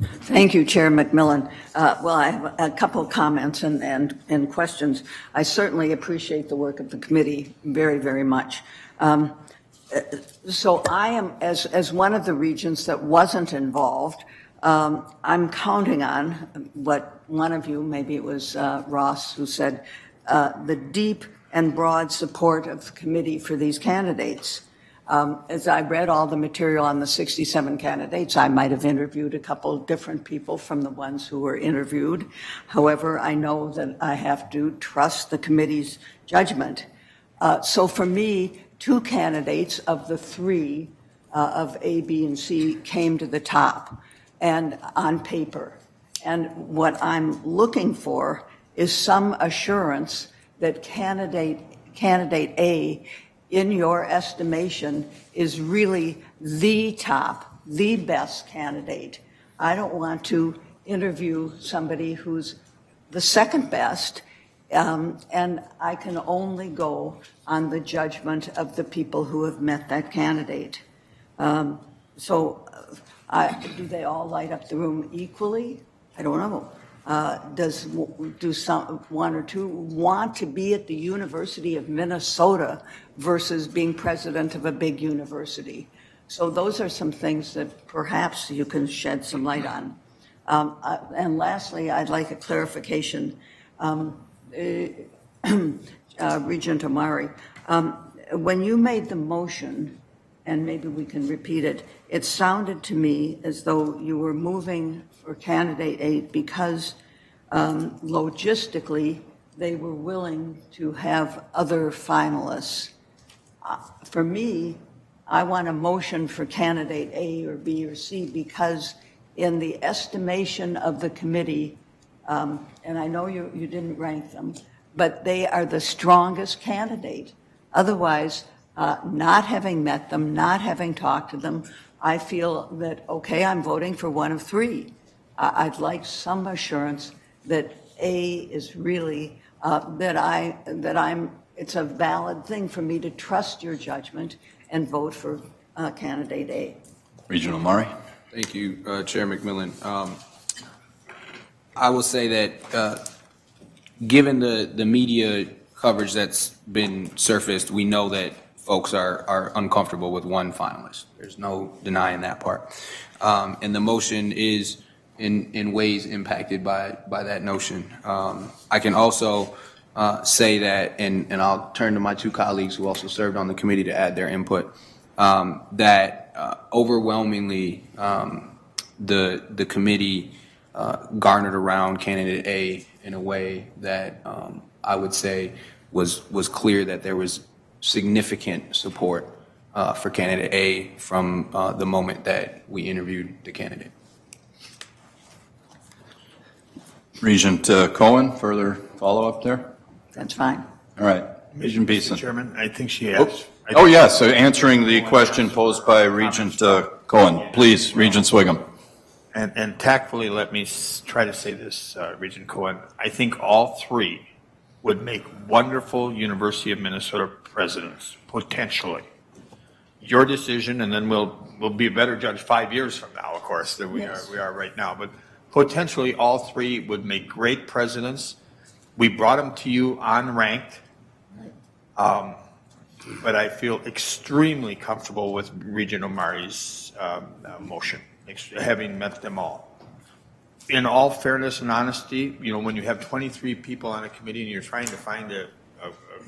Thank you, Chair McMillan. Well, I have a couple of comments and questions. I certainly appreciate the work of the committee very, very much. So I am, as one of the regents that wasn't involved, I'm counting on what one of you, maybe it was Ross, who said, the deep and broad support of the committee for these candidates. As I read all the material on the 67 candidates, I might have interviewed a couple of different people from the ones who were interviewed. However, I know that I have to trust the committee's judgment. So for me, 2 candidates of the 3 of A, B, and C came to the top and on paper. And what I'm looking for is some assurance that candidate A, in your estimation, is really the top, the best candidate. I don't want to interview somebody who's the second best, and I can only go on the judgment of the people who have met that candidate. Do they all light up the room equally? I don't know. Do some 1 or 2 want to be at the University of Minnesota versus being president of a big university? So those are some things that perhaps you can shed some light on. And lastly, I'd like a clarification. Regent Omari, when you made the motion, and maybe we can repeat it, it sounded to me as though you were moving for candidate A because logistically they were willing to have other finalists. For me, I want a motion for candidate A or B or C because in the estimation of the committee, and I know you didn't rank them, but they are the strongest candidate. Otherwise, not having met them, not having talked to them, I feel that, okay, I'm voting for one of 3. I'd like some assurance that A is really, it's a valid thing for me to trust your judgment and vote for candidate A. Regent Omari. Thank you, Chair McMillan. I will say that given the media coverage that's been surfaced, we know that folks are uncomfortable with one finalist. There's no denying that part. And the motion is in ways impacted by that notion. I can also say that, and I'll turn to my 2 colleagues who also served on the committee to add their input, that overwhelmingly the committee garnered around candidate A in a way that I would say was clear that there was significant support for candidate A from the moment that we interviewed the candidate. Regent Cohen, further follow-up there? That's fine. All right. Regent Beeson. Chairman, I think she asked. Oh, yes, so answering the question posed by Regent Cohen. Please, Regent Swigum. And tactfully, let me try to say this, Regent Cohen. I think all 3 would make wonderful University of Minnesota presidents, potentially. Your decision, and then we'll be a better judge 5 years from now, of course, than we are right now. But potentially, all 3 would make great presidents. We brought them to you unranked. But I feel extremely comfortable with Regent Omari's motion, having met them all. In all fairness and honesty, when you have 23 people on a committee and you're trying to find a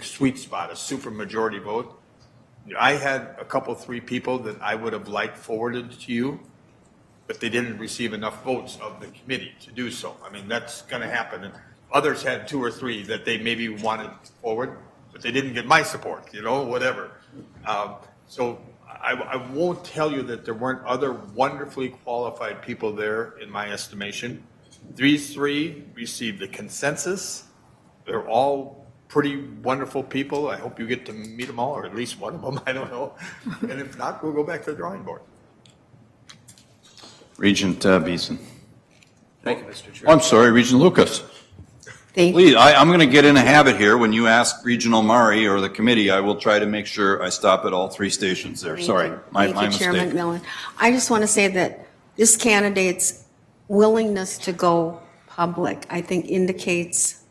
sweet spot, a super majority vote, I had a couple, 3 people that I would have liked forwarded to you, but they didn't receive enough votes of the committee to do so. I mean, that's going to happen. And others had 2 or 3 that they maybe wanted forward, but they didn't get my support, whatever. So I won't tell you that there weren't other wonderfully qualified people there, in my estimation. These 3 received the consensus. They're all pretty wonderful people. I hope you get to meet them all, or at least one of them, I don't know. And if not, we'll go back to the drawing board. Regent Beeson. Thank you, Mr. Chair. I'm sorry, Regent Lucas. Please, I'm going to get in a habit here. When you ask Regent Omari or the committee, I will try to make sure I stop at all 3 stations there. Sorry, my mistake. Chair McMillan. I just want to say that this candidate's willingness to go public, I think, indicates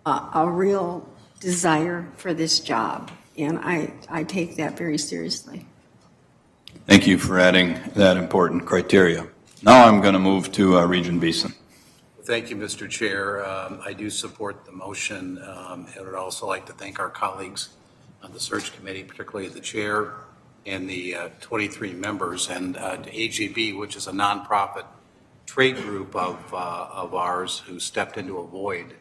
a real desire for this job, and I take that very seriously. Thank you for adding that important criteria. Now I'm going to move to Regent Beeson. Thank you, Mr. Chair. I do support the motion. I would also like to thank our colleagues on the search committee, particularly the chair and the 23 members, and to AGB, which is a nonprofit trade group of ours who stepped into a void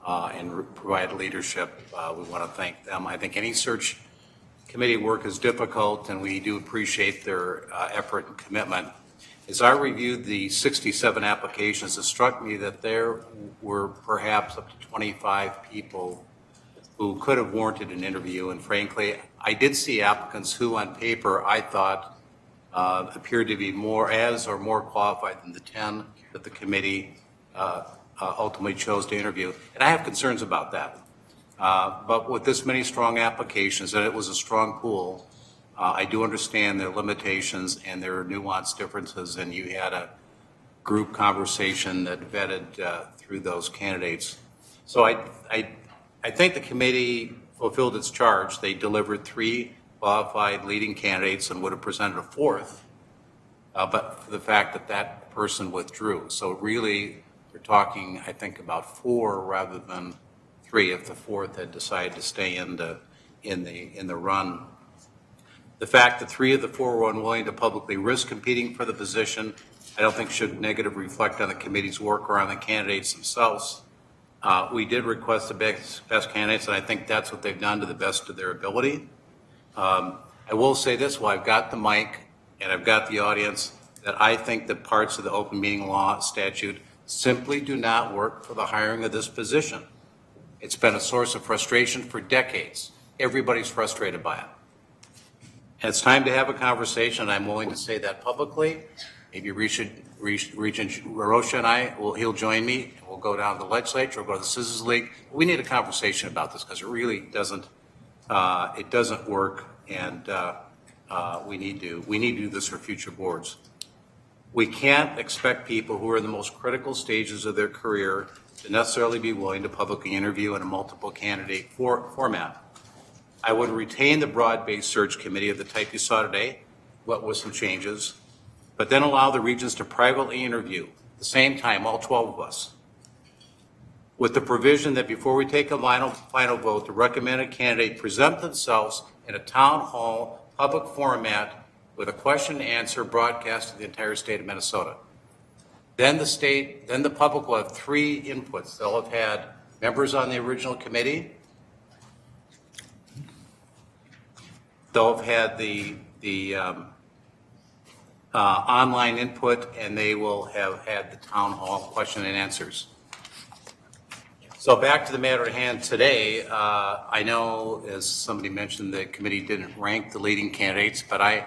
and provided leadership. We want to thank them. I think any search committee work is difficult, and we do appreciate their effort and commitment. As I reviewed the 67 applications, it struck me that there were perhaps up to 25 people who could have warranted an interview. And frankly, I did see applicants who on paper I thought appeared to be more qualified than the 10 that the committee ultimately chose to interview. And I have concerns about that. But with this many strong applications, and it was a strong pool, I do understand their limitations and their nuanced differences, and you had a group conversation that vetted through those candidates. So I think the committee fulfilled its charge. They delivered 3 qualified leading candidates and would have presented a 4th, but for the fact that that person withdrew. So really, we're talking, I think, about 4 rather than 3 if the 4th had decided to stay in the run. The fact that 3 of the 4 were unwilling to publicly risk competing for the position, I don't think should negatively reflect on the committee's work or on the candidates themselves. We did request the best candidates, and I think that's what they've done to the best of their ability. I will say this, while I've got the mic and I've got the audience, that I think that parts of the open meeting law statute simply do not work for the hiring of this position. It's been a source of frustration for decades. Everybody's frustrated by it. And it's time to have a conversation, and I'm willing to say that publicly. Maybe Regent Rocha and he'll join me, and we'll go down to the legislature, we'll go to the Citizens League. We need a conversation about this because it really doesn't work, and we need to do this for future boards. We can't expect people who are in the most critical stages of their career to necessarily be willing to publicly interview in a multiple candidate format. I would retain the broad-based search committee of the type you saw today, what with some changes, but then allow the regents to privately interview at the same time, all 12 of us, with the provision that before we take a final vote, the recommended candidate present themselves in a town hall public format with a question and answer broadcast to the entire state of Minnesota. Then the public will have 3 inputs. They'll have had members on the original committee. They'll have had the online input, and they will have had the town hall question and answers. So back to the matter at hand today. I know, as somebody mentioned, the committee didn't rank the leading candidates, but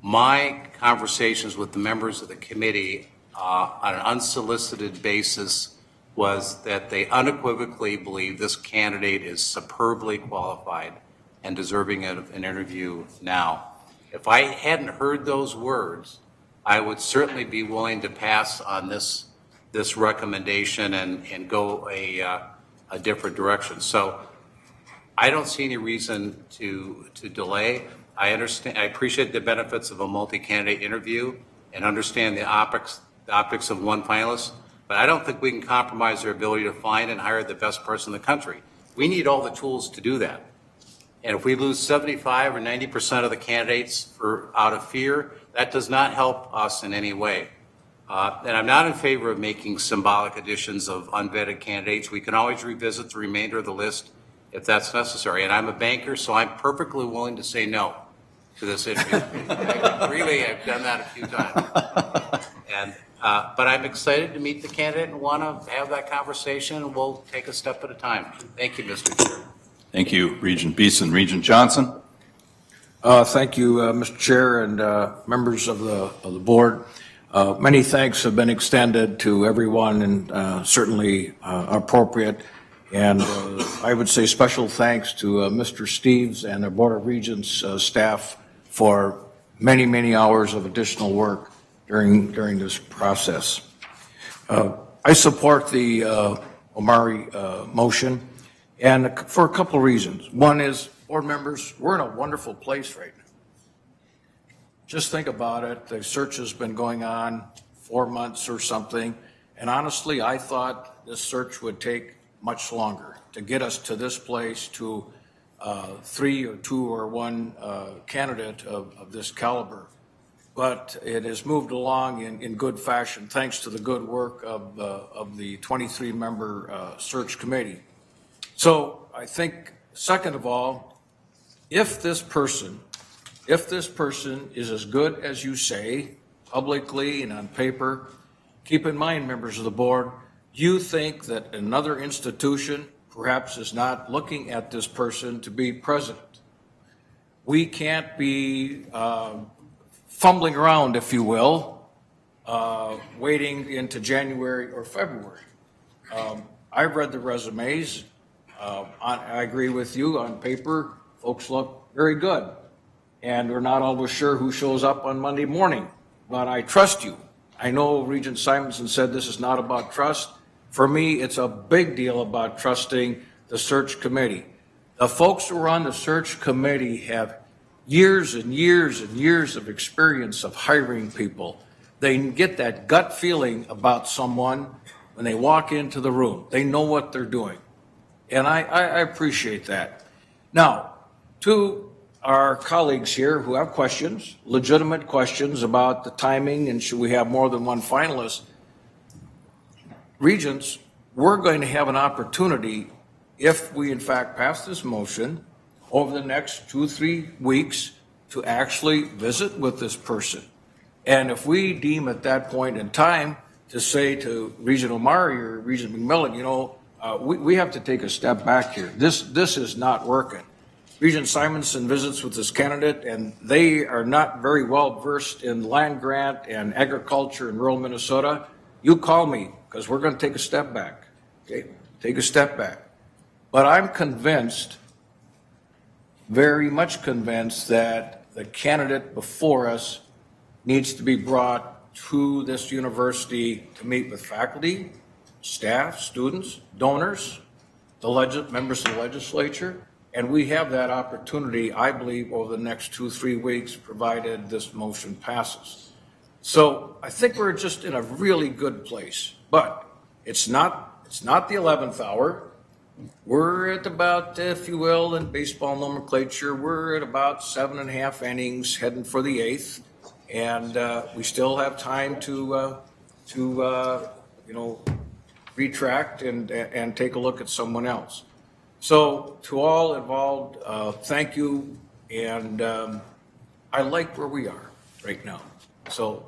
my conversations with the members of the committee on an unsolicited basis was that they unequivocally believe this candidate is superbly qualified and deserving of an interview now. If I hadn't heard those words, I would certainly be willing to pass on this recommendation and go a different direction. So I don't see any reason to delay. I appreciate the benefits of a multi-candidate interview and understand the optics of one finalist, but I don't think we can compromise their ability to find and hire the best person in the country. We need all the tools to do that. And if we lose 75 or 90% of the candidates out of fear, that does not help us in any way. And I'm not in favor of making symbolic additions of unvetted candidates. We can always revisit the remainder of the list if that's necessary. And I'm a banker, so I'm perfectly willing to say no to this interview. Really, I've done that a few times. But I'm excited to meet the candidate and want to have that conversation, and we'll take a step at a time. Thank you, Mr. Chair. Thank you, Regent Beeson. Regent Johnson? Thank you, Mr. Chair and members of the board. Many thanks have been extended to everyone, and certainly appropriate. And I would say special thanks to Mr. Steves and the Board of Regents staff for many, many hours of additional work during this process. I support the Omari motion, and for a couple of reasons. One is, board members, we're in a wonderful place right now. just think about it. The search has been going on 4 months or something. And honestly, I thought this search would take much longer to get us to this place, to 3 or 2 or 1 candidate of this caliber. But it has moved along in good fashion, thanks to the good work of the 23-member search committee. So I think, second of all, if this person is as good as you say, publicly and on paper, keep in mind, members of the board, you think that another institution perhaps is not looking at this person to be president. We can't be fumbling around, if you will, waiting into January or February. I've read the resumes. I agree with you. On paper, folks look very good. And we're not always sure who shows up on Monday morning. But I trust you. I know Regent Simonson said this is not about trust. For me, it's a big deal about trusting the search committee. The folks who are on the search committee have years and years and years of experience of hiring people. They get that gut feeling about someone when they walk into the room. They know what they're doing. And I appreciate that. Now, to our colleagues here who have questions, legitimate questions about the timing and should we have more than one finalist, Regents, we're going to have an opportunity, if we in fact pass this motion, over the next 2-3 weeks to actually visit with this person. And if we deem at that point in time to say to Regent Omari or Regent McMillan, you know, we have to take a step back here. This is not working. Regent Simonson visits with this candidate, and they are not very well versed in land grant and agriculture in rural Minnesota. You call me, because we're going to take a step back. Okay, take a step back. But I'm convinced, very much convinced, that the candidate before us needs to be brought to this university to meet with faculty, staff, students, donors, the members of the legislature. And we have that opportunity, I believe, over the next 2-3 weeks, provided this motion passes. So I think we're just in a really good place. But it's not the 11th hour. We're at about, if you will, in baseball nomenclature, we're at about 7.5 innings, heading for the 8th, and we still have time to retract and take a look at someone else. So to all involved, thank you, and I like where we are right now. So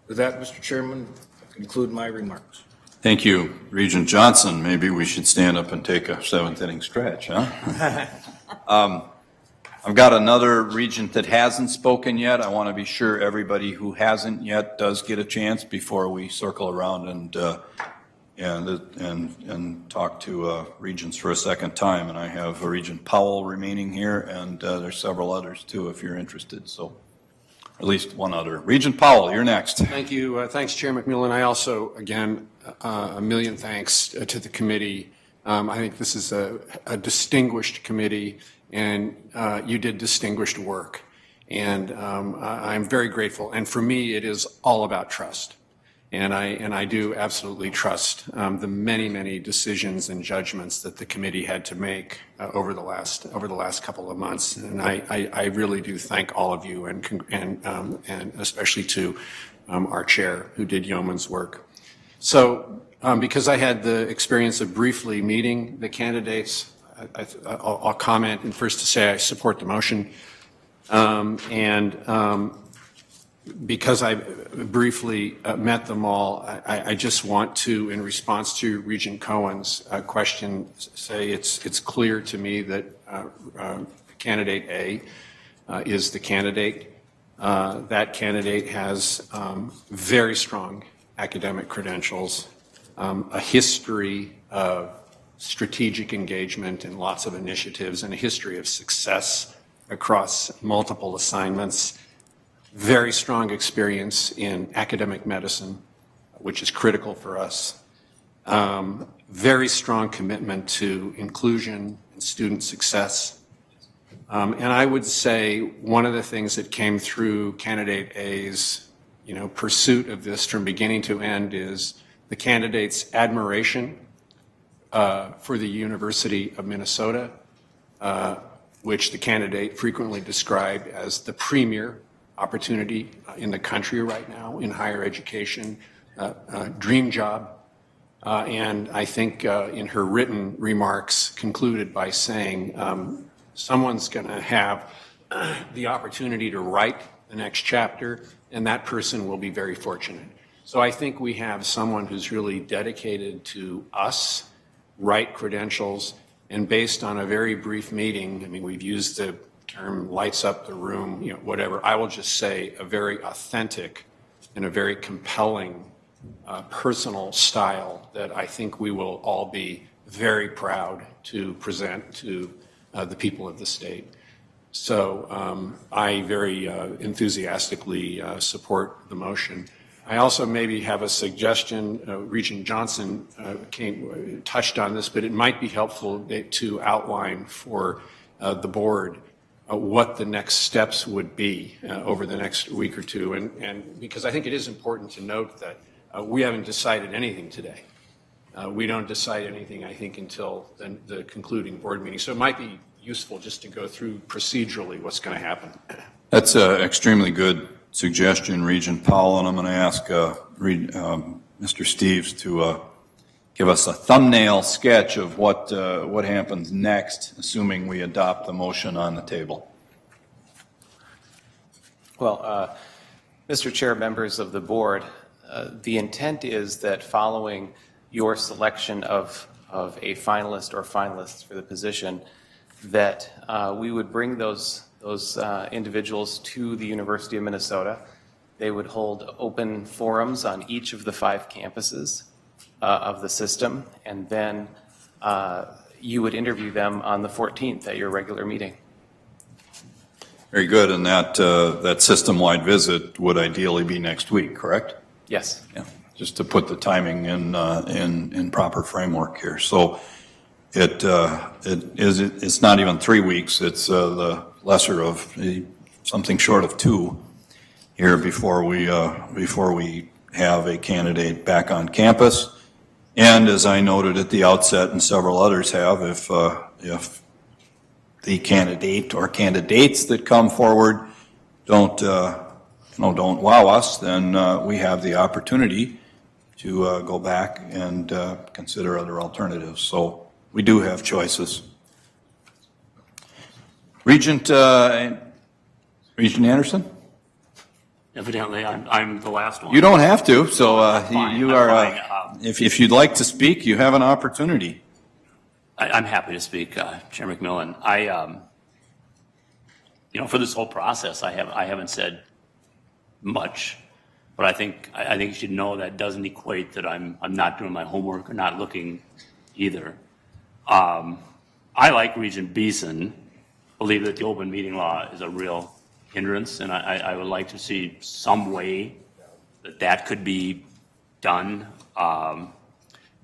with that, Mr. Chairman, I conclude my remarks. Thank you, Regent Johnson. Maybe we should stand up and take a 7th inning stretch, huh? I've got another regent that hasn't spoken yet. I want to be sure everybody who hasn't yet does get a chance before we circle around and talk to regents for a second time. And I have Regent Powell remaining here, and there's several others too if you're interested. So at least one other. Regent Powell, you're next. Thank you. Thanks, Chair McMillan. I also, again, a million thanks to the committee. I think this is a distinguished committee, and you did distinguished work. And I'm very grateful. And for me, it is all about trust. And I do absolutely trust the many, many decisions and judgments that the committee had to make over the last couple of months. And I really do thank all of you, and especially to our chair, who did yeoman's work. So because I had the experience of briefly meeting the candidates, I'll comment, and first to say I support the motion. Because I briefly met them all, I just want to, in response to Regent Cohen's question, say it's clear to me that candidate A is the candidate. That candidate has very strong academic credentials, a history of strategic engagement and lots of initiatives, and a history of success across multiple assignments. Very strong experience in academic medicine, which is critical for us. Very strong commitment to inclusion and student success. And I would say one of the things that came through candidate A's, pursuit of this from beginning to end is the candidate's admiration for the University of Minnesota, which the candidate frequently described as the premier opportunity in the country right now in higher education, dream job. And I think in her written remarks concluded by saying someone's going to have the opportunity to write the next chapter, and that person will be very fortunate. So I think we have someone who's really dedicated to us, right credentials, and based on a very brief meeting, I mean, we've used the term lights up the room, whatever. I will just say a very authentic and a very compelling personal style that I think we will all be very proud to present to the people of the state. So I very enthusiastically support the motion. I also maybe have a suggestion. Regent Johnson touched on this, but it might be helpful to outline for the board what the next steps would be over the next week or two. And because I think it is important to note that we haven't decided anything today. We don't decide anything, I think, until the concluding board meeting. So it might be useful just to go through procedurally what's going to happen. That's an extremely good suggestion, Regent Powell, and I'm going to ask Mr. Steves to give us a thumbnail sketch of what happens next, assuming we adopt the motion on the table. Well, Mr. Chair, members of the board, the intent is that following your selection of a finalist or finalists for the position, that we would bring those individuals to the University of Minnesota. They would hold open forums on each of the 5 campuses of the system, and then you would interview them on the 14th at your regular meeting. Very good, and that system-wide visit would ideally be next week, correct? Yes. Yeah, just to put the timing in proper framework here. So it's not even 3 weeks, it's the lesser of something short of 2 here before we have a candidate back on campus. And as I noted at the outset, and several others have, if the candidate or candidates that come forward don't wow us, then we have the opportunity to go back and consider other alternatives. So we do have choices. Regent Anderson? Evidently, I'm the last one. You don't have to. So Fine, you I'm are. fine. If you'd like to speak, you have an opportunity. I'm happy to speak, Chair McMillan. For this whole process, I haven't said much, but I think you should know that doesn't equate that I'm not doing my homework or not looking either. I, like Regent Beeson, believe that the open meeting law is a real hindrance, and I would like to see some way that could be done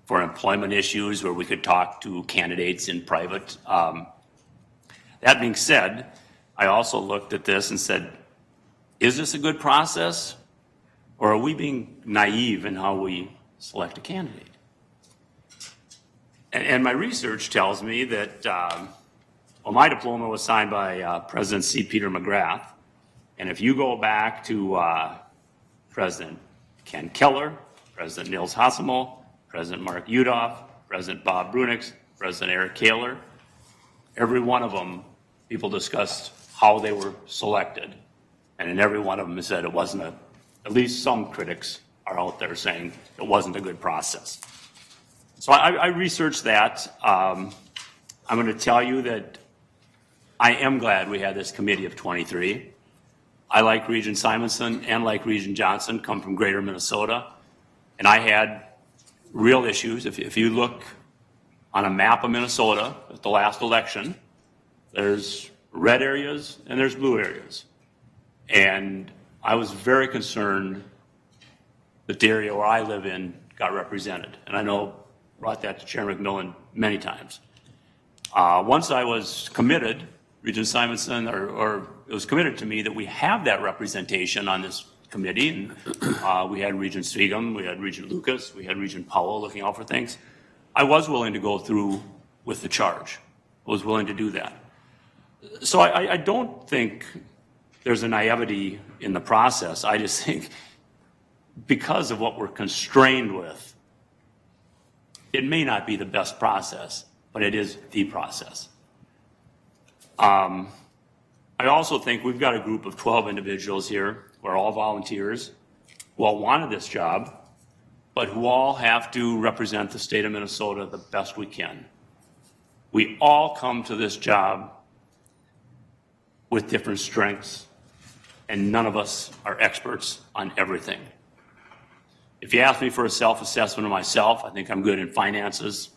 for employment issues where we could talk to candidates in private. That being said, I also looked at this and said, is this a good process, or are we being naive in how we select a candidate? And my research tells me that, my diploma was signed by President C. Peter McGrath, and if you go back to President Ken Keller, President Nils Hasselmo, President Mark Yudof, President Bob Brunix, President Eric Kaler, every one of them, people discussed how they were selected. And in every one of them, it said it wasn't at least some critics are out there saying it wasn't a good process. So I researched that. I'm going to tell you that I am glad we had this committee of 23. I, like Regent Simonson and like Regent Johnson, come from greater Minnesota, and I had real issues. If you look on a map of Minnesota at the last election, there's red areas and there's blue areas. And I was very concerned that the area where I live in got represented. And I know brought that to Chair McMillan many times. Once I was committed Regent Simonson, or it was committed to me that we have that representation on this committee. And we had Regent Swegum, we had Regent Lucas, we had Regent Powell looking out for things. I was willing to go through with the charge. I was willing to do that. So I don't think there's a naivety in the process. I just think because of what we're constrained with, it may not be the best process, but it is the process. I also think we've got a group of 12 individuals here who are all volunteers, who all wanted this job, but who all have to represent the state of Minnesota the best we can. We all come to this job with different strengths, and none of us are experts on everything. If you ask me for a self-assessment of myself, I think I'm good in finances.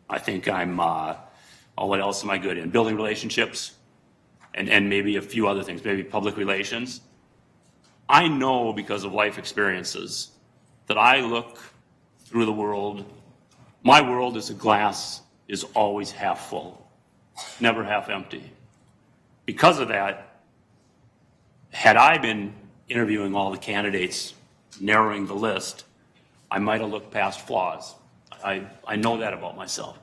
I think I'm, what else am I good in? Building relationships, and maybe a few other things, maybe public relations. I know because of life experiences that I look through the world. My world is a glass is always half full, never half empty. Because of that, had I been interviewing all the candidates, narrowing the list, I might have looked past flaws. I know that about myself.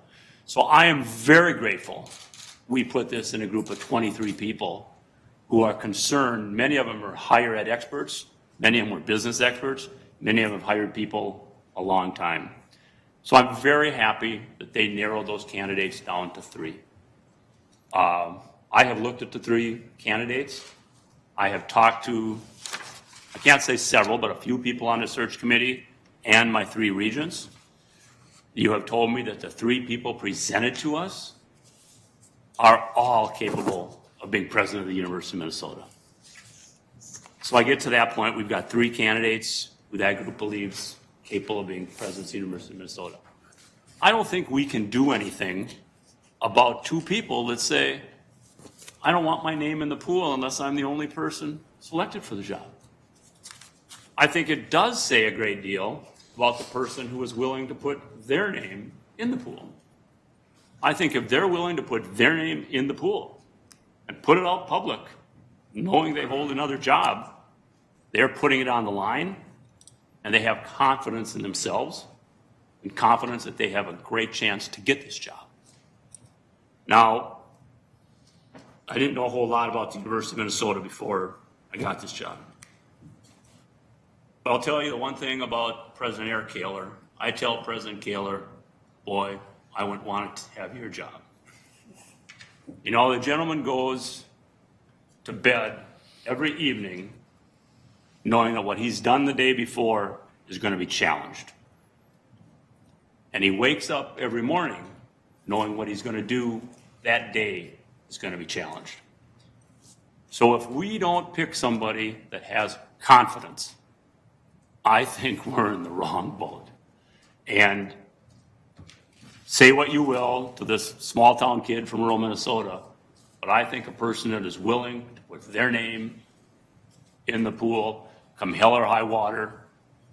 So I am very grateful we put this in a group of 23 people who are concerned. Many of them are higher ed experts. Many of them were business experts. Many of them have hired people a long time. So I'm very happy that they narrowed those candidates down to 3. I have looked at the 3 candidates. I have talked to, I can't say several, but a few people on the search committee and my 3 regents. You have told me that the 3 people presented to us are all capable of being president of the University of Minnesota. So I get to that point, we've got 3 candidates who that group believes capable of being president of the University of Minnesota. I don't think we can do anything about 2 people that say, I don't want my name in the pool unless I'm the only person selected for the job. I think it does say a great deal about the person who is willing to put their name in the pool. I think if they're willing to put their name in the pool and put it out public, knowing they hold another job, they're putting it on the line, and they have confidence in themselves and confidence that they have a great chance to get this job. Now, I didn't know a whole lot about the University of Minnesota before I got this job. But I'll tell you the one thing about President Eric Kaler. I tell President Kaler, boy, I wouldn't want to have your job. You know, the gentleman goes to bed every evening knowing that what he's done the day before is going to be challenged. And he wakes up every morning knowing what he's going to do that day is going to be challenged. So if we don't pick somebody that has confidence, I think we're in the wrong boat. And say what you will to this small town kid from rural Minnesota, but I think a person that is willing to put their name in the pool, come hell or high water,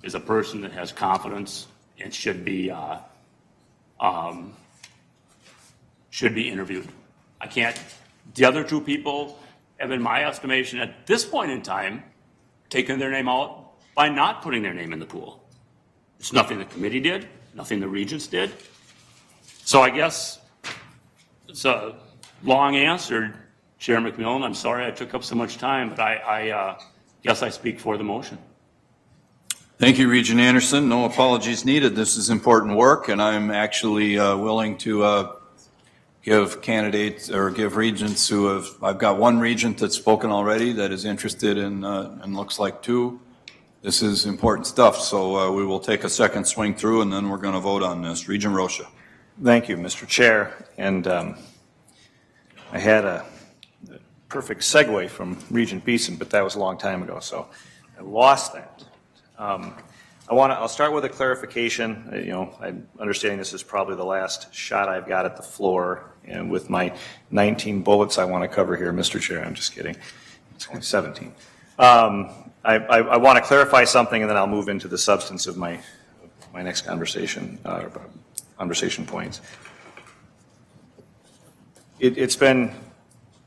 is a person that has confidence and should be interviewed. I can't, the other 2 people have, in my estimation, at this point in time, taken their name out by not putting their name in the pool. It's nothing the committee did, nothing the regents did. So I guess it's a long answer, Chair McMillan. I'm sorry I took up so much time, but I guess I speak for the motion. Thank you, Regent Anderson. No apologies needed. This is important work, and I'm actually willing to give candidates or give regents who have, I've got 1 regent that's spoken already that is interested in, and looks like 2. This is important stuff, so we will take a second swing through, and then we're going to vote on this. Regent Rocha. Thank you, Mr. Chair. And I had a perfect segue from Regent Beeson, but that was a long time ago, so I lost that. I'll start with a clarification. You know, I'm understanding this is probably the last shot I've got at the floor, and with my 19 bullets I want to cover here, Mr. Chair, I'm just kidding. It's only 17. I want to clarify something, and then I'll move into the substance of my next conversation points. It's been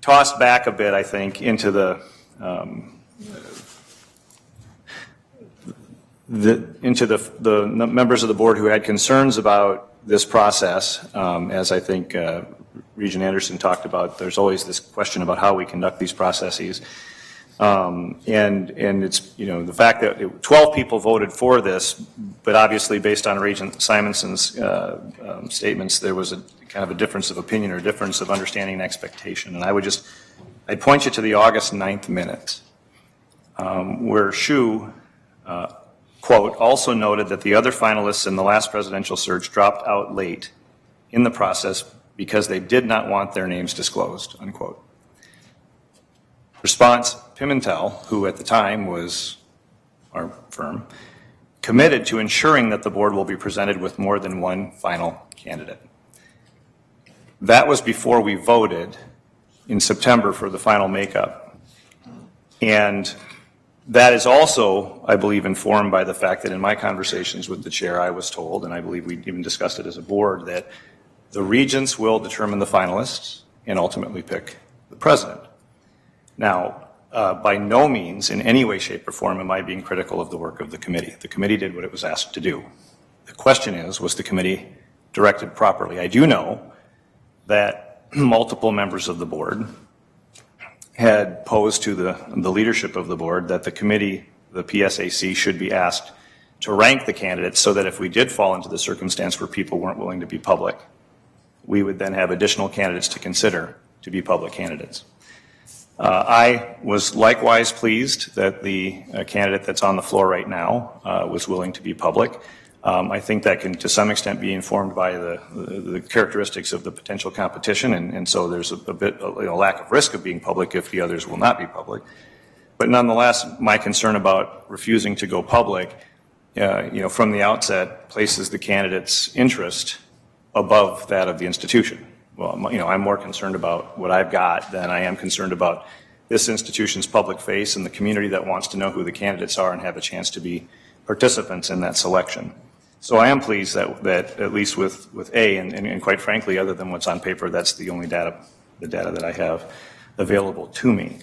tossed back a bit, I think, into the members of the board who had concerns about this process. As I think Regent Anderson talked about, there's always this question about how we conduct these processes. And it's, you know, the fact that 12 people voted for this, but obviously based on Regent Simonson's statements, there was a kind of a difference of opinion or difference of understanding and expectation. And I'd point you to the August 9th minutes, where Shu, quote, also noted that the other finalists in the last presidential search dropped out late in the process because they did not want their names disclosed, unquote. Response, Pimentel, who at the time was our firm, committed to ensuring that the board will be presented with more than one final candidate. That was before we voted in September for the final makeup. And that is also, I believe, informed by the fact that in my conversations with the chair, I was told, and I believe we even discussed it as a board, that the regents will determine the finalists and ultimately pick the president. Now, by no means, in any way, shape, or form, am I being critical of the work of the committee. The committee did what it was asked to do. The question is, was the committee directed properly? I do know that multiple members of the board had posed to the leadership of the board that the committee, the PSAC, should be asked to rank the candidates so that if we did fall into the circumstance where people weren't willing to be public, we would then have additional candidates to consider to be public candidates. I was likewise pleased that the candidate that's on the floor right now was willing to be public. I think that can to some extent be informed by the characteristics of the potential competition, and so there's a bit lack of risk of being public if the others will not be public. But nonetheless, my concern about refusing to go public, from the outset, places the candidate's interest above that of the institution. Well, I'm more concerned about what I've got than I am concerned about this institution's public face and the community that wants to know who the candidates are and have a chance to be participants in that selection. So I am pleased that at least with A, and quite frankly, other than what's on paper, that's the only data that I have available to me.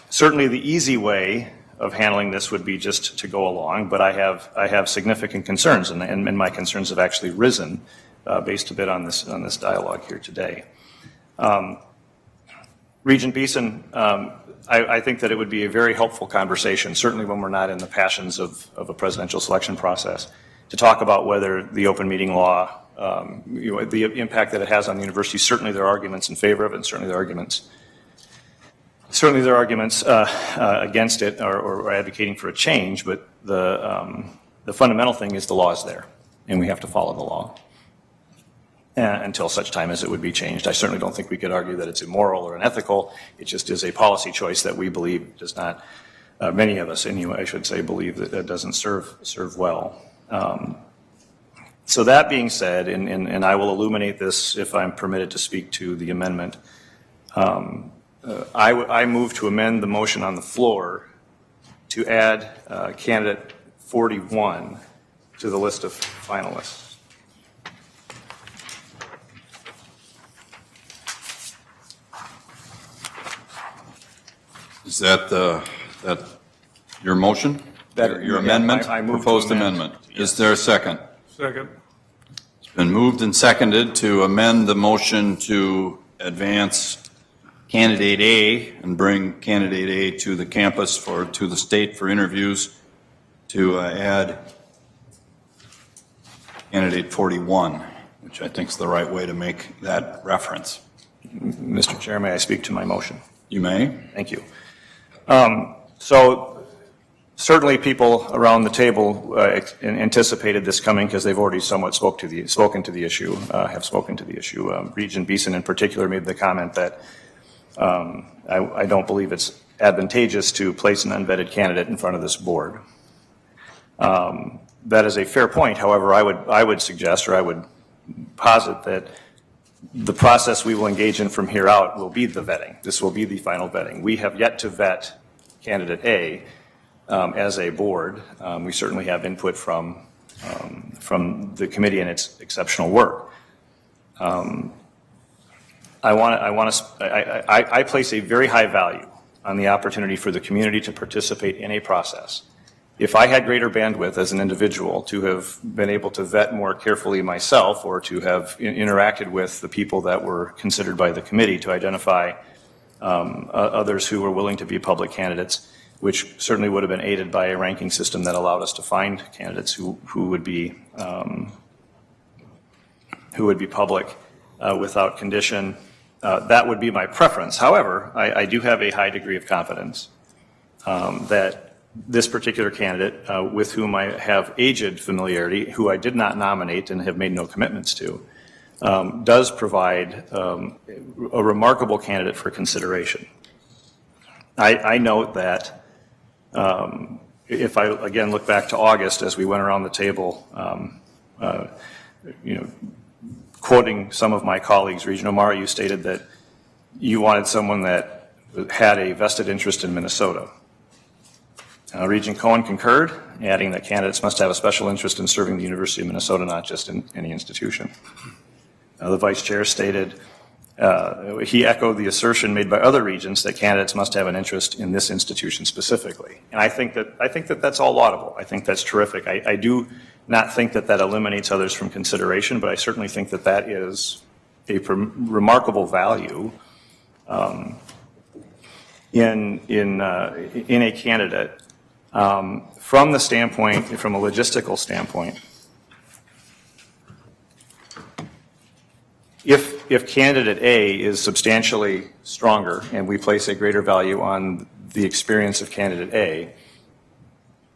Certainly the easy way of handling this would be just to go along, but I have significant concerns, and my concerns have actually risen based a bit on this dialogue here today. Regent Beeson, I think that it would be a very helpful conversation, certainly when we're not in the passions of a presidential selection process, to talk about whether the open meeting law, the impact that it has on the university. Certainly there are arguments in favor of it, and certainly there are arguments against it or advocating for a change, but the fundamental thing is the law is there, and we have to follow the law until such time as it would be changed. I certainly don't think we could argue that it's immoral or unethical. It just is a policy choice that we believe does not, many of us anyway, I should say, believe that it doesn't serve well. So that being said, and I will illuminate this if I'm permitted to speak to the amendment, I move to amend the motion on the floor to add candidate 41 to the list of finalists. Is that your motion? Your amendment? I move proposed to amend. amendment. Yes. Is there a second? Second. It's been moved and seconded to amend the motion to advance candidate A and bring candidate A to the campus to the state for interviews, to add candidate 41, which I think is the right way to make that reference. Mr. Chair, may I speak to my motion? You may. Thank you. So certainly people around the table anticipated this coming because they've already somewhat spoken to the issue. Regent Beeson in particular made the comment that I don't believe it's advantageous to place an unvetted candidate in front of this board. That is a fair point. However, I would suggest, or I would posit that the process we will engage in from here out will be the vetting. This will be the final vetting. We have yet to vet candidate A as a board. We certainly have input from the committee and its exceptional work. I place a very high value on the opportunity for the community to participate in a process. If I had greater bandwidth as an individual to have been able to vet more carefully myself, or to have interacted with the people that were considered by the committee to identify others who were willing to be public candidates, which certainly would have been aided by a ranking system that allowed us to find candidates who would be public without condition, that would be my preference. However, I do have a high degree of confidence that this particular candidate, with whom I have aged familiarity, who I did not nominate and have made no commitments to, does provide a remarkable candidate for consideration. I note that if I, again, look back to August as we went around the table, quoting some of my colleagues, Regent Omari, you stated that you wanted someone that had a vested interest in Minnesota. Regent Cohen concurred, adding that candidates must have a special interest in serving the University of Minnesota, not just in any institution. The Vice Chair stated, he echoed the assertion made by other regents that candidates must have an interest in this institution specifically. And I think that that's all laudable. I think that's terrific. I do not think that that eliminates others from consideration, but I certainly think that that is a remarkable value in a candidate. From the standpoint, from a logistical standpoint, if candidate A is substantially stronger and we place a greater value on the experience of candidate A,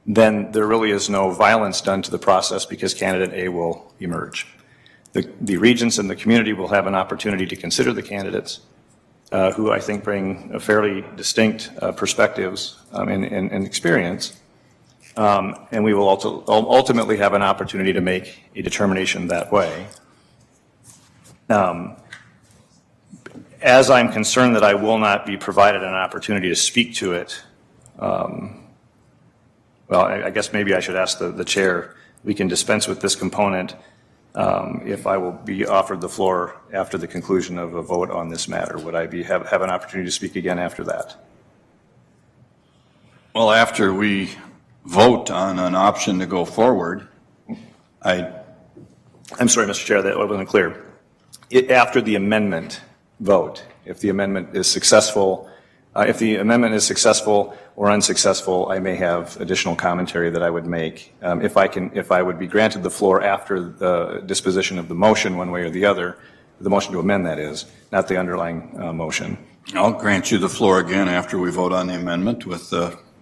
then there really is no violence done to the process because candidate A will emerge. The regents and the community will have an opportunity to consider the candidates who I think bring a fairly distinct perspectives and experience. And we will ultimately have an opportunity to make a determination that way. As I'm concerned that I will not be provided an opportunity to speak to it, well, I guess maybe I should ask the chair, we can dispense with this component if I will be offered the floor after the conclusion of a vote on this matter. Would I have an opportunity to speak again after that? Well, after we vote on an option to go forward, I'm sorry, Mr. Chair, that wasn't clear. After the amendment vote, if the amendment is successful, or unsuccessful, I may have additional commentary that I would make. If I would be granted the floor after the disposition of the motion, one way or the other, the motion to amend, that is, not the underlying motion. I'll grant you the floor again after we vote on the amendment with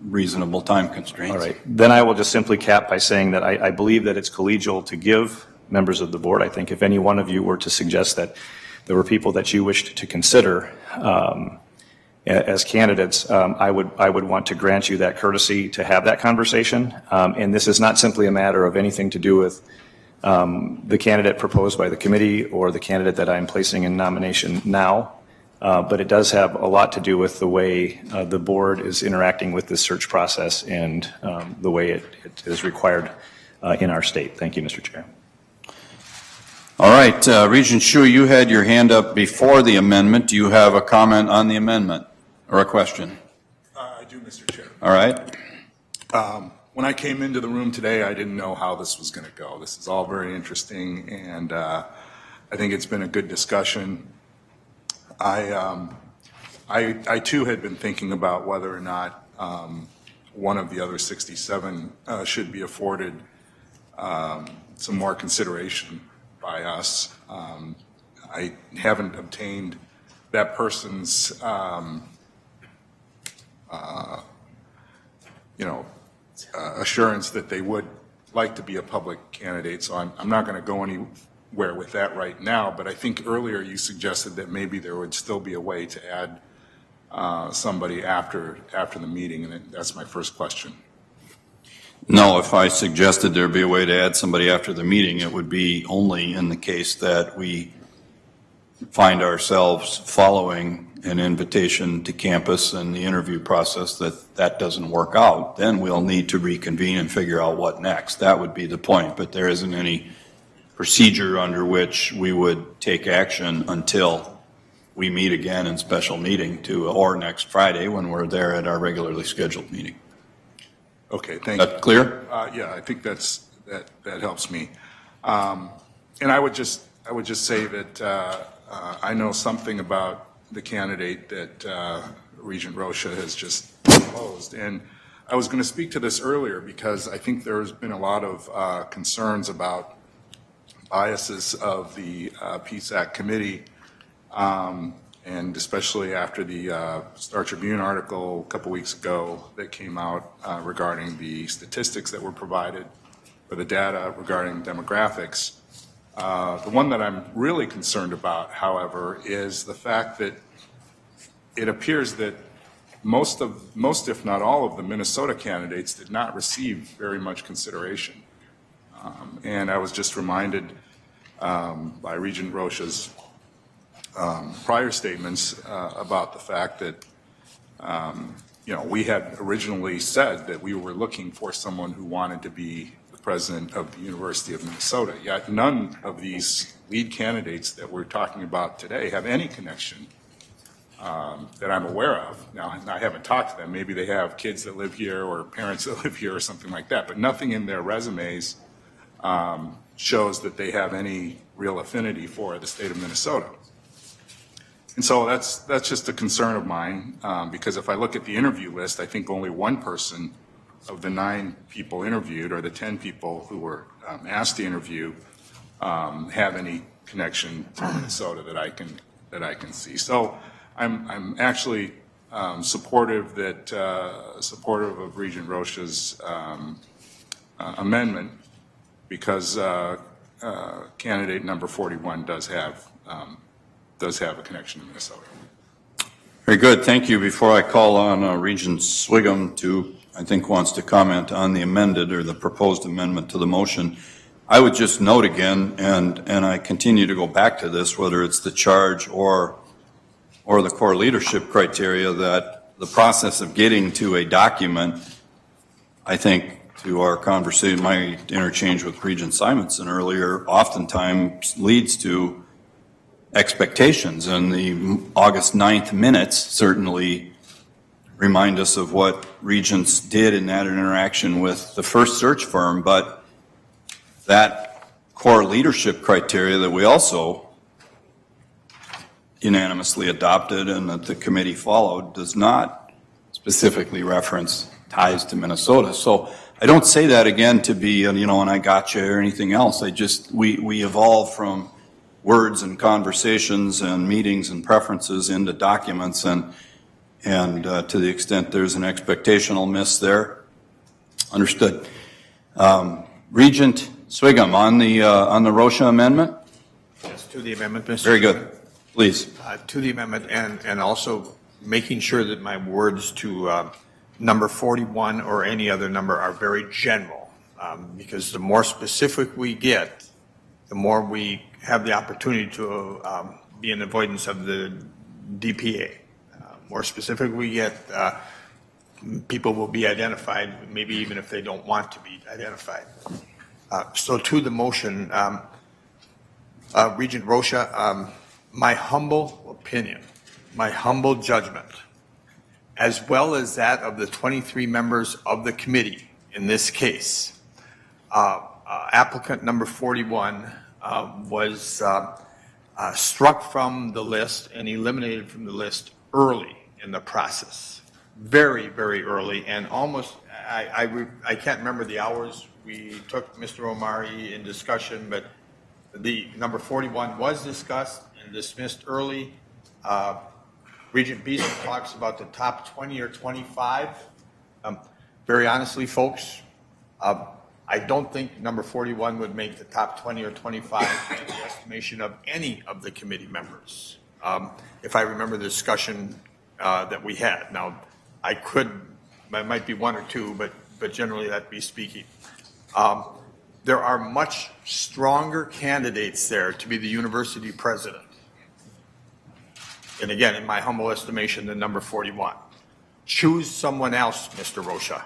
reasonable time constraints. All right. Then I will just simply cap by saying that I believe that it's collegial to give members of the board. I think if any one of you were to suggest that there were people that you wished to consider as candidates, I would want to grant you that courtesy to have that conversation. And this is not simply a matter of anything to do with the candidate proposed by the committee or the candidate that I'm placing in nomination now, but it does have a lot to do with the way the board is interacting with this search process and the way it is required in our state. Thank you, Mr. Chair. All right, Regent Shu, you had your hand up before the amendment. Do you have a comment on the amendment or a question? I do, Mr. Chair. All right. When I came into the room today, I didn't know how this was going to go. This is all very interesting, and I think it's been a good discussion. I too had been thinking about whether or not one of the other 67 should be afforded some more consideration by us. I haven't obtained that person's, assurance that they would like to be a public candidate, so I'm not going to go anywhere with that right now, but I think earlier you suggested that maybe there would still be a way to add somebody after the meeting, and that's my first question. No, if I suggested there'd be a way to add somebody after the meeting, it would be only in the case that we find ourselves following an invitation to campus and the interview process that doesn't work out. Then we'll need to reconvene and figure out what next. That would be the point, but there isn't any procedure under which we would take action until we meet again in special meeting or next Friday when we're there at our regularly scheduled meeting. Okay, thank you. That clear? Yeah, I think that helps me. And I would just say that I know something about the candidate that Regent Rocha has just proposed. And I was going to speak to this earlier because I think there's been a lot of concerns about biases of the PSAC committee, and especially after the Star Tribune article a couple weeks ago that came out regarding the statistics that were provided or the data regarding demographics. The one that I'm really concerned about, however, is the fact that it appears that most, if not all, of the Minnesota candidates did not receive very much consideration. And I was just reminded by Regent Rocha's prior statements about the fact that, we had originally said that we were looking for someone who wanted to be the president of the University of Minnesota. Yet none of these lead candidates that we're talking about today have any connection that I'm aware of. Now, I haven't talked to them. Maybe they have kids that live here or parents that live here or something like that, but nothing in their resumes shows that they have any real affinity for the state of Minnesota. And so that's just a concern of mine, because if I look at the interview list, I think only one person of the 9 people interviewed or the 10 people who were asked to interview have any connection to Minnesota that I can see. So I'm actually supportive of Regent Rocha's amendment because candidate number 41 does have a connection to Minnesota. Very good. Thank you. Before I call on Regent Swigum I think wants to comment on the amended or the proposed amendment to the motion, I would just note again, and I continue to go back to this, whether it's the charge or the core leadership criteria, that the process of getting to a document, I think, to our conversation, my interchange with Regent Simonson earlier, oftentimes leads to expectations, and the August 9th minutes certainly remind us of what Regents did in that interaction with the first search firm, but that core leadership criteria that we also unanimously adopted and that the committee followed does not specifically reference ties to Minnesota. So I don't say that again to be, and I got you or anything else. We evolve from words and conversations and meetings and preferences into documents, and to the extent there's an expectational miss there, understood. Regent Swigum on the Rocha amendment. Yes, to the amendment, Mr. Very good. Please. To the amendment, and also making sure that my words to number 41 or any other number are very general, because the more specific we get, the more we have the opportunity to be in avoidance of the DPA. More specific we get, people will be identified, maybe even if they don't want to be identified. So to the motion, Regent Rocha, my humble opinion, my humble judgment, as well as that of the 23 members of the committee in this case, applicant number 41 was struck from the list and eliminated from the list early in the process, very, very early, and almost, I can't remember the hours we took Mr. Omari in discussion, but the number 41 was discussed and dismissed early. Regent Beeson talks about the top 20 or 25. Very honestly, folks, I don't think number 41 would make the top 20 or 25 in the estimation of any of the committee members. If I remember the discussion that we had. Now, I might be one or two, but generally that'd be speaking. There are much stronger candidates there to be the university president. And again, in my humble estimation, than number 41. Choose someone else, Mr. Rocha,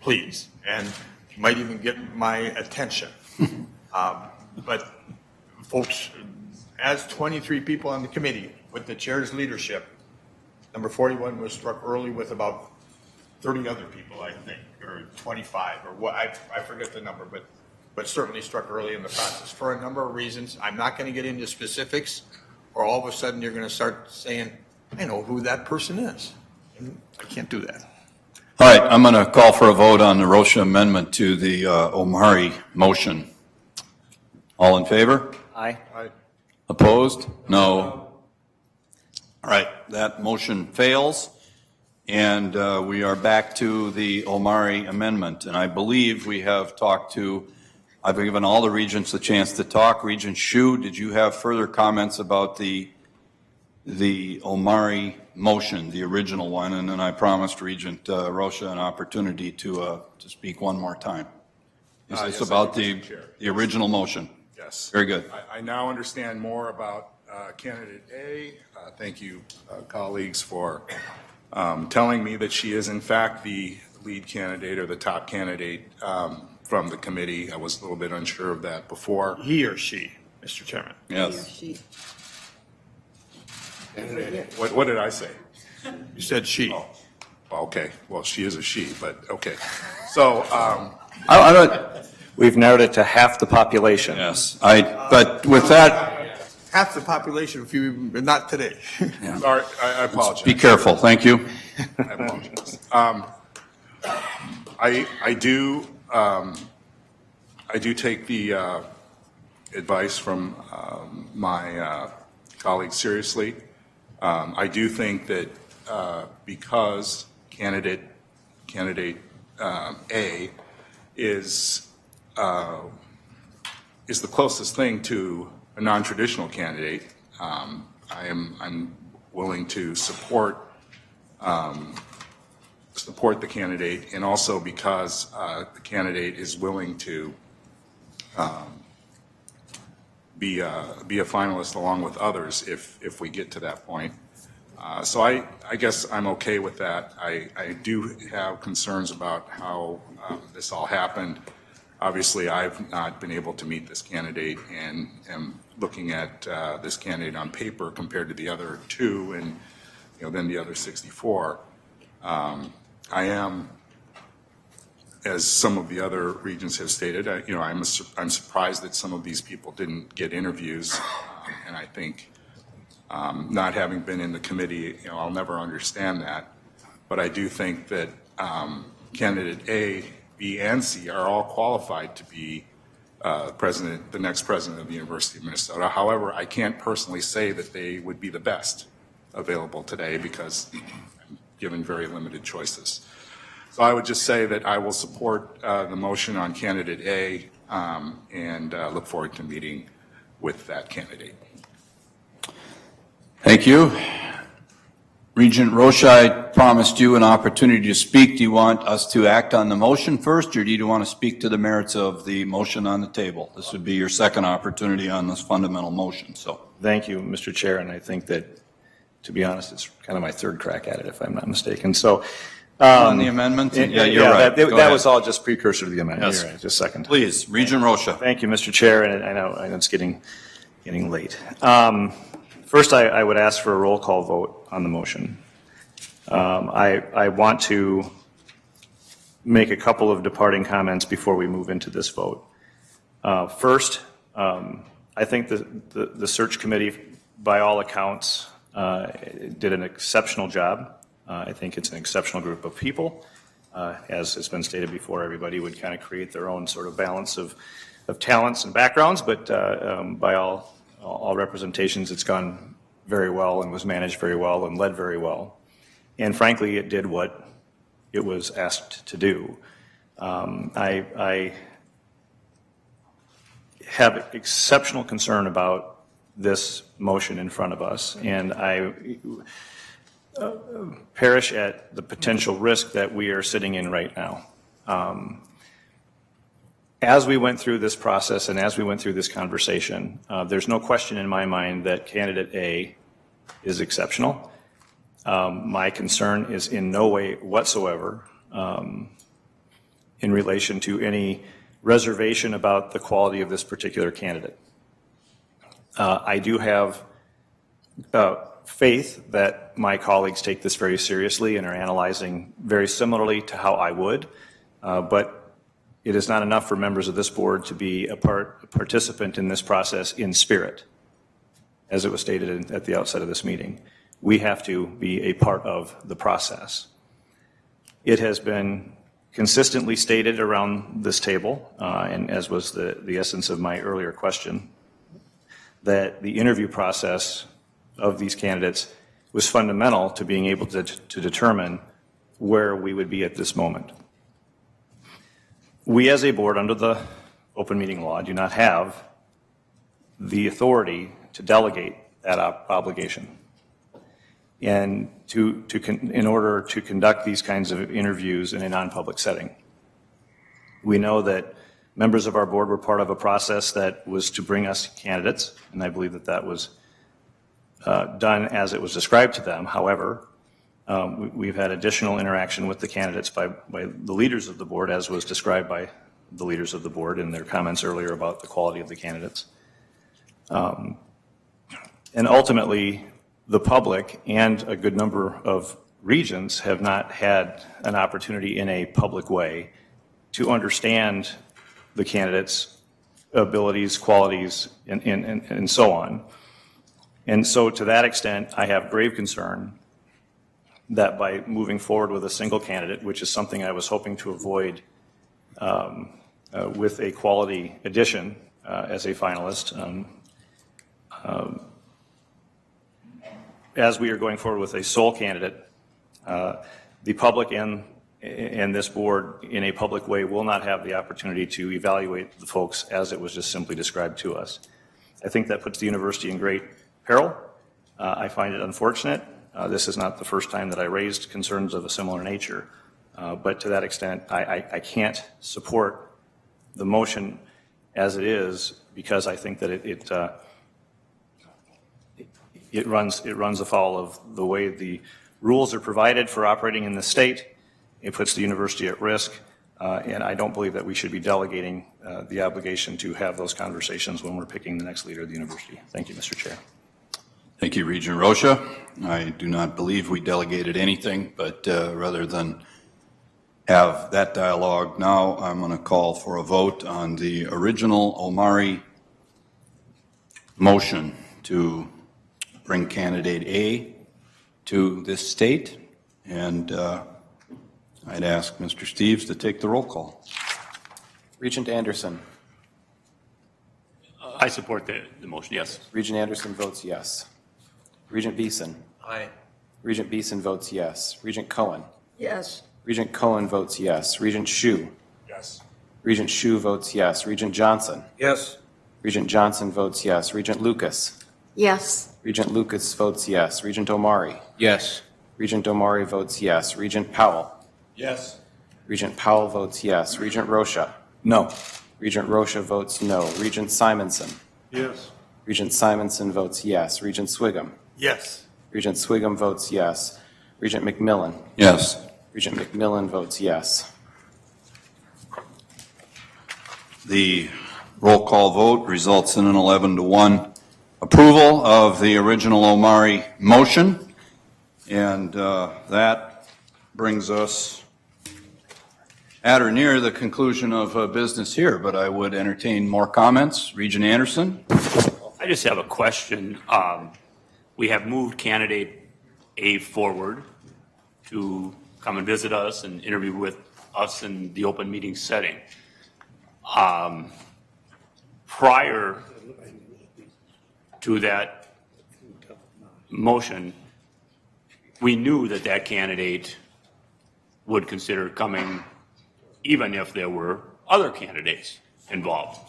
please, and you might even get my attention. But folks, as 23 people on the committee, with the chair's leadership, number 41 was struck early with about 30 other people, I think, or 25, or what, I forget the number, but certainly struck early in the process for a number of reasons. I'm not going to get into specifics, or all of a sudden you're going to start saying, I know who that person is. And I can't do that. All right, I'm going to call for a vote on the Rocha amendment to the Omari motion. All in favor? Aye. Opposed? No. All right, that motion fails, and we are back to the Omari amendment. And I believe we have talked to, I've given all the regents a chance to talk. Regent Hsu, did you have further comments about the Omari motion, the original one? And then I promised Regent Rocha an opportunity to speak one more time. Is this Yes, about I do, Mr. Chair. the original motion? Yes. Very good. I now understand more about candidate A. Thank you, colleagues, for telling me that she is in fact the lead candidate or the top candidate from the committee. I was a little bit unsure of that before. He or she, Mr. Chairman. Yes. What did I say? You said she. Oh, okay. Well, she is a she, but okay. So, I don't, we've narrowed it to half the population. Yes. But with that, Half the population, if you, not today. sorry, I apologize. be careful. Thank you. I apologize. I do take the advice from my colleagues seriously. I do think that because candidate A is the closest thing to a non-traditional candidate, I'm willing to support the candidate, and also because the candidate is willing to be a finalist along with others if we get to that point. So I guess I'm okay with that. I do have concerns about how this all happened. Obviously, I've not been able to meet this candidate, and am looking at this candidate on paper compared to the other two, and then the other 64. I am, as some of the other regents have stated, I'm surprised that some of these people didn't get interviews, and I think not having been in the committee, I'll never understand that. But I do think that candidate A, B, and C are all qualified to be the next president of the University of Minnesota. However, I can't personally say that they would be the best available today because I'm given very limited choices. So I would just say that I will support the motion on candidate A and look forward to meeting with that candidate. Thank you. Regent Rocha, I promised you an opportunity to speak. Do you want us to act on the motion first, or do you want to speak to the merits of the motion on the table? This would be your second opportunity on this fundamental motion. So, Thank you, Mr. Chair, and I think that, to be honest, it's kind of my third crack at it, if I'm not mistaken. So, on the amendment? Yeah, you're right. That was all just precursor to the amendment. Yes. You're right, just a second. Please, Regent Rocha. Thank you, Mr. Chair, and I know it's getting late. First, I would ask for a roll call vote on the motion. I want to make a couple of departing comments before we move into this vote. First, I think the search committee, by all accounts, did an exceptional job. I think it's an exceptional group of people. As has been stated before, everybody would kind of create their own sort of balance of talents and backgrounds, but by all representations, it's gone very well and was managed very well and led very well. And frankly, it did what it was asked to do. I have exceptional concern about this motion in front of us, and I perish at the potential risk that we are sitting in right now. As we went through this process and as we went through this conversation, there's no question in my mind that candidate A is exceptional. My concern is in no way whatsoever in relation to any reservation about the quality of this particular candidate. I do have faith that my colleagues take this very seriously and are analyzing very similarly to how I would, but it is not enough for members of this board to be a participant in this process in spirit, as it was stated at the outset of this meeting. We have to be a part of the process. It has been consistently stated around this table, and as was the essence of my earlier question, that the interview process of these candidates was fundamental to being able to determine where we would be at this moment. We as a board, under the open meeting law, do not have the authority to delegate that obligation. And in order to conduct these kinds of interviews in a non-public setting. We know that members of our board were part of a process that was to bring us candidates, and I believe that that was done as it was described to them. However, we've had additional interaction with the candidates by the leaders of the board, as was described by the leaders of the board in their comments earlier about the quality of the candidates. And ultimately, the public and a good number of regents have not had an opportunity in a public way to understand the candidates' abilities, qualities, and so on. And so to that extent, I have grave concern that by moving forward with a single candidate, which is something I was hoping to avoid with a quality addition as a finalist, as we are going forward with a sole candidate, the public and this board in a public way will not have the opportunity to evaluate the folks as it was just simply described to us. I think that puts the university in great peril. I find it unfortunate. This is not the first time that I raised concerns of a similar nature, but to that extent, I can't support the motion as it is because I think that it runs afoul of the way the rules are provided for operating in the state. It puts the university at risk, and I don't believe that we should be delegating the obligation to have those conversations when we're picking the next leader of the university. Thank you, Mr. Chair. Thank you, Regent Rocha. I do not believe we delegated anything, but rather than have that dialogue now, I'm going to call for a vote on the original Omari motion to bring candidate A to this state, and I'd ask Mr. Steves to take the roll call. Regent Anderson. I support the motion, yes. Regent Anderson votes yes. Regent Beeson. Aye. Regent Beeson votes yes. Regent Cohen. Yes. Regent Cohen votes yes. Regent Hsu. Yes. Regent Hsu votes yes. Regent Johnson. Yes. Regent Johnson votes yes. Regent Lucas. Yes. Regent Lucas votes yes. Regent Omari. Yes. Regent Omari votes yes. Regent Powell. Yes. Regent Powell votes yes. Regent Rocha. No. Regent Rocha votes no. Regent Simonson. Yes. Regent Simonson votes yes. Regent Swigum. Yes. Regent Swigum votes yes. Regent McMillan. Yes. Regent McMillan votes yes. The roll call vote results in an 11-1 approval of the original Omari motion, and that brings us at or near the conclusion of business here, but I would entertain more comments. Regent Anderson? I just have a question. We have moved candidate A forward to come and visit us and interview with us in the open meeting setting. Prior to that motion, we knew that that candidate would consider coming even if there were other candidates involved.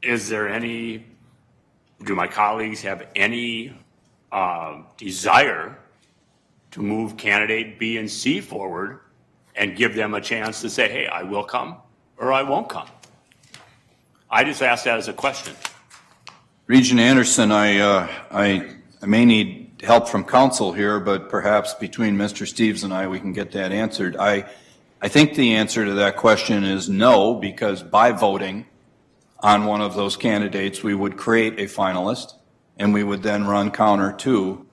Is there any, do my colleagues have any desire to move candidate B and C forward and give them a chance to say, hey, I will come or I won't come? I just asked that as a question. Regent Anderson, I may need help from counsel here, but perhaps between Mr. Steves and I, we can get that answered. I think the answer to that question is no, because by voting, on one of those candidates, we would create a finalist, and we would then run counter to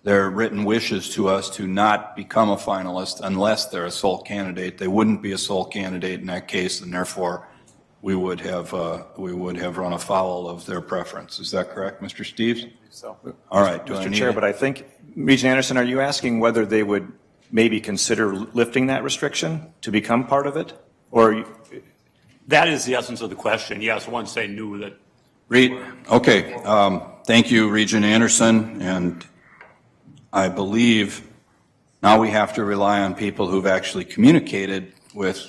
their written wishes to us to not become a finalist unless they're a sole candidate. They wouldn't be a sole candidate in that case, and therefore we would have run afoul of their preference. Is that correct, Mr. Steves? So, all right. Mr. Chair, but I think, Regent Anderson, are you asking whether they would maybe consider lifting that restriction to become part of it? Or That is the essence of the question. Yes, once they knew that. Okay. Thank you, Regent Anderson. And I believe now we have to rely on people who've actually communicated with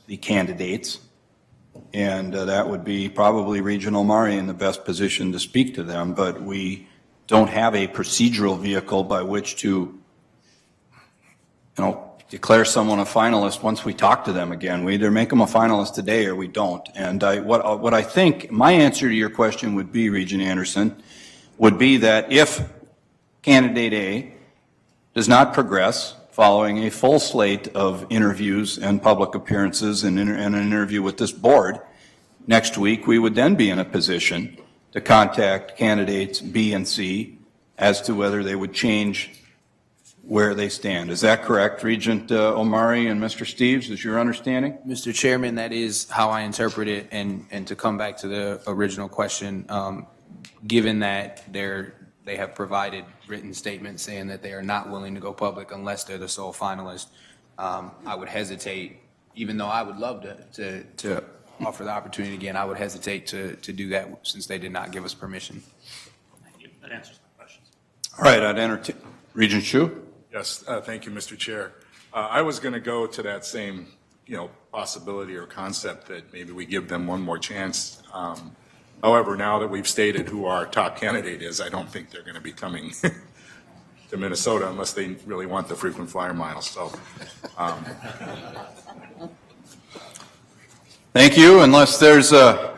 the candidates. And that would be probably Regent Omari in the best position to speak to them. But we don't have a procedural vehicle by which to, declare someone a finalist once we talk to them again. We either make them a finalist today or we don't. And what I think my answer to your question would be, Regent Anderson, would be that if candidate A does not progress following a full slate of interviews and public appearances and an interview with this board next week, we would then be in a position to contact candidates B and C as to whether they would change where they stand. Is that correct, Regent Omari and Mr. Steves? Is your understanding? Mr. Chairman, that is how I interpret it. And to come back to the original question, given that they have provided written statements saying that they are not willing to go public unless they're the sole finalist, I would hesitate, even though I would love to offer the opportunity again, I would hesitate to do that since they did not give us permission. Thank you. That answers my questions. All right, I'd entertain. Regent Hsu? Yes, thank you, Mr. Chair. I was going to go to that same, possibility or concept that maybe we give them one more chance. However, now that we've stated who our top candidate is, I don't think they're going to be coming to Minnesota unless they really want the frequent flyer miles. So, thank you. Unless there's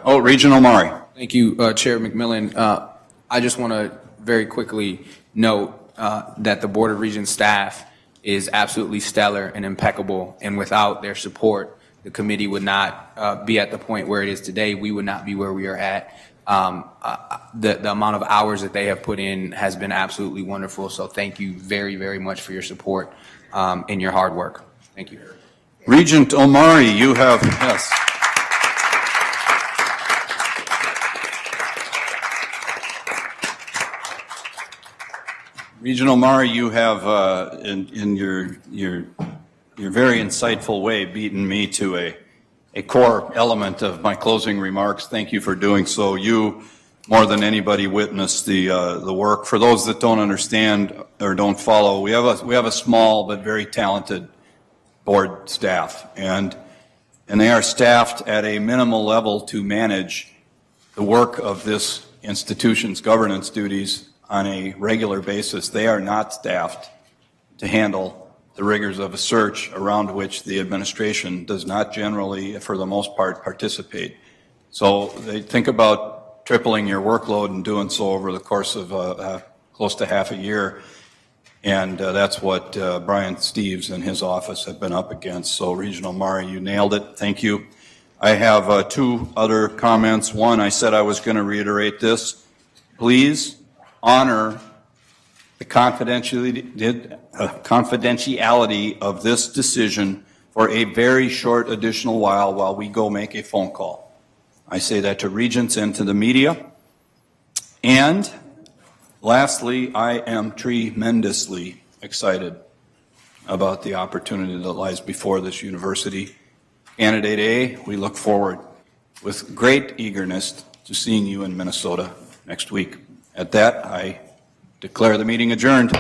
Regent Omari. Thank you, Chair McMillan. I just want to very quickly note that the Board of Regents staff is absolutely stellar and impeccable, and without their support, the committee would not be at the point where it is today. We would not be where we are at. The amount of hours that they have put in has been absolutely wonderful, so thank you very, very much for your support and your hard work. Thank you. Regent Omari, you have, yes. Regent Omari, you have, in your very insightful way, beaten me to a core element of my closing remarks. Thank you for doing so. You, more than anybody, witnessed the work. For those that don't understand or don't follow, we have a small but very talented board staff, and they are staffed at a minimal level to manage the work of this institution's governance duties on a regular basis. They are not staffed to handle the rigors of a search around which the administration does not generally, for the most part, participate. So they think about tripling your workload and doing so over the course of close to half a year. And that's what Brian Steves and his office have been up against. So, Regent Omari, you nailed it. Thank you. I have two other comments. One, I said I was going to reiterate this. Please honor the confidentiality of this decision for a very short additional while we go make a phone call. I say that to Regents and to the media. And lastly, I am tremendously excited about the opportunity that lies before this university. Candidate A, we look forward with great eagerness to seeing you in Minnesota next week. At that, I declare the meeting adjourned.